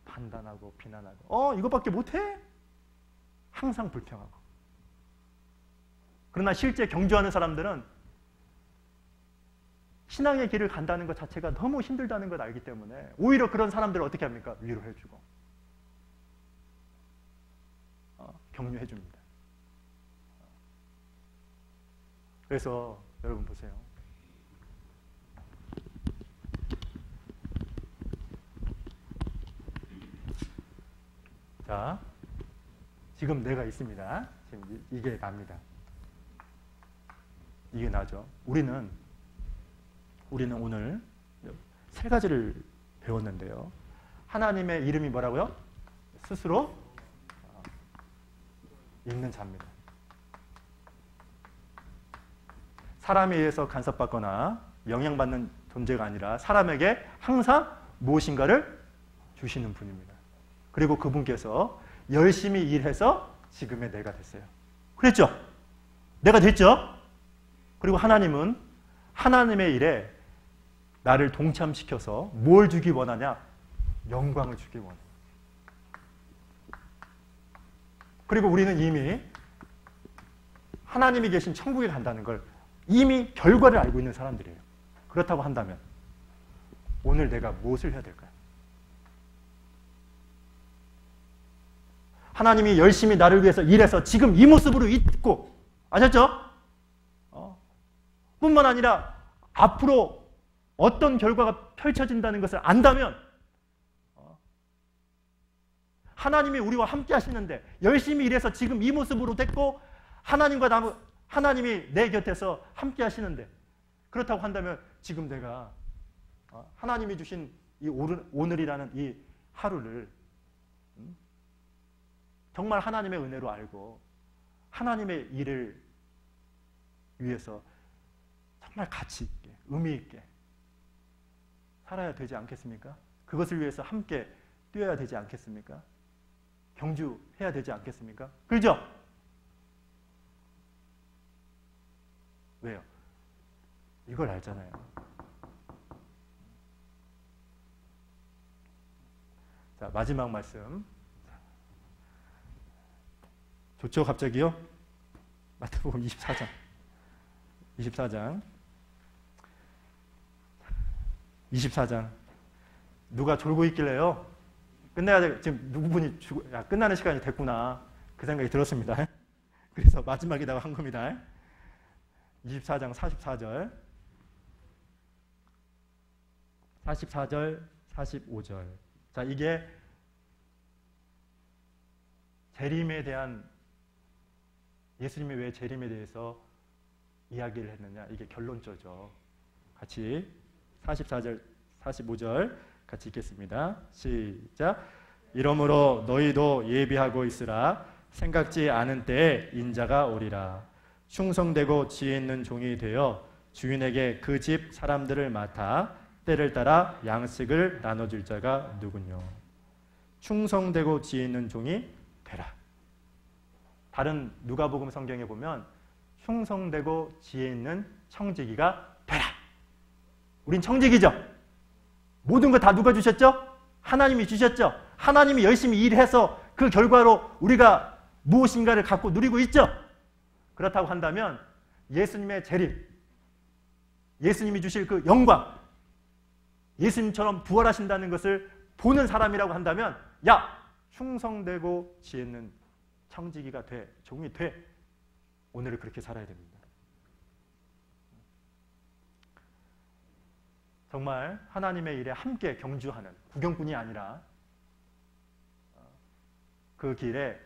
판단하고 비난하고 이것밖에 못해? 항상 불평하고. 그러나 실제 경주하는 사람들은 신앙의 길을 간다는 것 자체가 너무 힘들다는 걸 알기 때문에 오히려 그런 사람들을 어떻게 합니까? 위로해주고 격려해줍니다. 그래서 여러분 보세요. 자, 지금 내가 있습니다. 지금 이게 납니다. 이게 나죠. 우리는 오늘 세 가지를 배웠는데요. 하나님의 이름이 뭐라고요? 스스로 있는 자입니다. 사람에 의해서 간섭받거나 영향받는 존재가 아니라 사람에게 항상 무엇인가를 주시는 분입니다. 그리고 그분께서 열심히 일해서 지금의 내가 됐어요. 그랬죠? 내가 됐죠? 그리고 하나님은 하나님의 일에 나를 동참시켜서 뭘 주기 원하냐? 영광을 주기 원해요. 그리고 우리는 이미 하나님이 계신 천국에 간다는 걸 이미 결과를 알고 있는 사람들이에요. 그렇다고 한다면 오늘 내가 무엇을 해야 될까요? 하나님이 열심히 나를 위해서 일해서 지금 이 모습으로 있고, 아셨죠? 뿐만 아니라 앞으로 어떤 결과가 펼쳐진다는 것을 안다면 하나님이 우리와 함께 하시는데 열심히 일해서 지금 이 모습으로 됐고 하나님이 내 곁에서 함께 하시는데 그렇다고 한다면 지금 내가 하나님이 주신 이 오늘이라는 이 하루를 정말 하나님의 은혜로 알고 하나님의 일을 위해서 정말 가치 있게, 의미 있게 살아야 되지 않겠습니까? 그것을 위해서 함께 뛰어야 되지 않겠습니까? 경주해야 되지 않겠습니까? 그렇죠? 왜요? 이걸 알잖아요. 자, 마지막 말씀. 좋죠, 갑자기요? 마태복음 24장. 24장. 누가 졸고 있길래요? 끝내야 돼. 지금 누구분이 끝나는 시간이 됐구나. 그 생각이 들었습니다. 그래서 마지막에다가 한 겁니다. 24장 44절. 44절, 45절. 자, 이게 재림에 대한 예수님이 왜 재림에 대해서 이야기를 했느냐. 이게 결론조죠. 같이 44절, 45절 같이 읽겠습니다. 시작. 이러므로 너희도 예비하고 있으라. 생각지 않은 때에 인자가 오리라. 충성되고 지혜 있는 종이 되어 주인에게 그 집 사람들을 맡아 때를 따라 양식을 나눠줄 자가 누구뇨. 충성되고 지혜 있는 종이 되라. 다른 누가복음 성경에 보면 충성되고 지혜 있는 청지기가 되라. 우린 청지기죠. 모든 거 다 누가 주셨죠? 하나님이 주셨죠. 하나님이 열심히 일해서 그 결과로 우리가 무엇인가를 갖고 누리고 있죠. 그렇다고 한다면 예수님의 재림, 예수님이 주실 그 영광, 예수님처럼 부활하신다는 것을 보는 사람이라고 한다면 야, 충성되고 지혜 있는 청지기가 돼, 종이 돼. 오늘을 그렇게 살아야 됩니다. 정말 하나님의 일에 함께 경주하는 구경꾼이 아니라 그 길에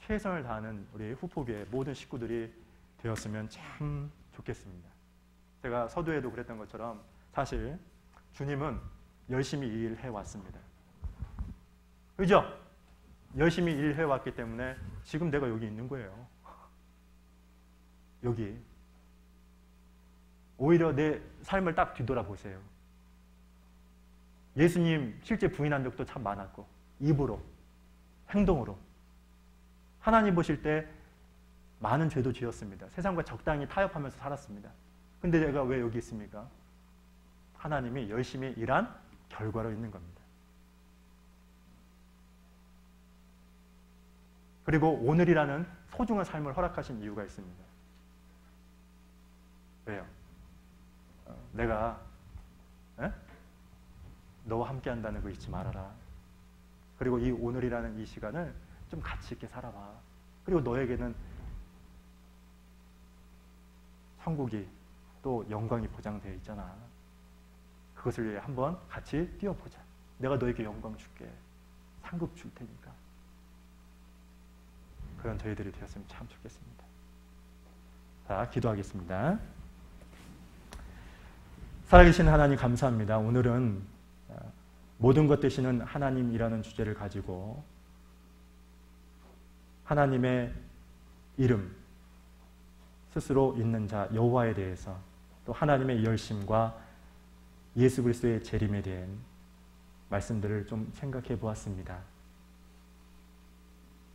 최선을 다하는 우리 후포교의 모든 식구들이 되었으면 참 좋겠습니다. 제가 서두에도 그랬던 것처럼 사실 주님은 열심히 일해 왔습니다. 그죠? 열심히 일해왔기 때문에 지금 내가 여기 있는 거예요. 여기. 오히려 내 삶을 딱 뒤돌아보세요. 예수님 실제 부인한 적도 참 많았고, 입으로, 행동으로. 하나님 보실 때 많은 죄도 지었습니다. 세상과 적당히 타협하면서 살았습니다. 근데 내가 왜 여기 있습니까? 하나님이 열심히 일한 결과로 있는 겁니다. 그리고 오늘이라는 소중한 삶을 허락하신 이유가 있습니다. 왜요? 내가 너와 함께 한다는 거 잊지 말아라. 그리고 이 오늘이라는 이 시간을 좀 가치 있게 살아봐. 그리고 너에게는 천국이 또 영광이 보장되어 있잖아. 그것을 위해 한번 같이 뛰어보자. 내가 너에게 영광 줄게. 상급 줄 테니까. 그런 저희들이 되었으면 참 좋겠습니다. 자, 기도하겠습니다. 살아계신 하나님 감사합니다. 오늘은 모든 것 되시는 하나님이라는 주제를 가지고 하나님의 이름, 스스로 있는 자 여호와에 대해서, 또 하나님의 열심과 예수 그리스도의 재림에 대한 말씀들을 좀 생각해 보았습니다.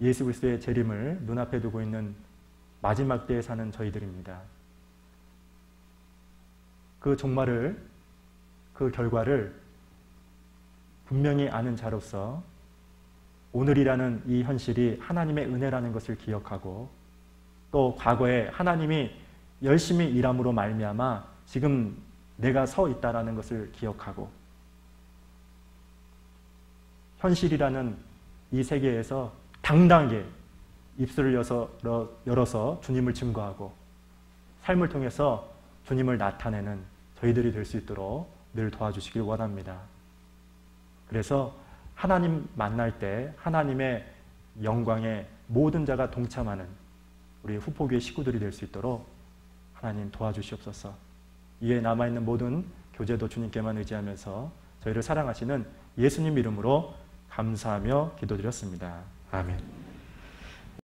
예수 그리스도의 재림을 눈앞에 두고 있는 마지막 때에 사는 저희들입니다. 그 종말을, 그 결과를 분명히 아는 자로서 오늘이라는 이 현실이 하나님의 은혜라는 것을 기억하고, 또 과거에 하나님이 열심히 일함으로 말미암아 지금 내가 서 있다라는 것을 기억하고, 현실이라는 이 세계에서 당당하게 입술을 열어서 주님을 증거하고 삶을 통해서 주님을 나타내는 저희들이 될 수 있도록 늘 도와주시길 원합니다. 그래서 하나님 만날 때 하나님의 영광에 모든 자가 동참하는 우리 후포교회 식구들이 될 수 있도록 하나님 도와주시옵소서. 이에 남아있는 모든 교제도 주님께만 의지하면서 저희를 사랑하시는 예수님 이름으로 감사하며 기도드렸습니다. 아멘.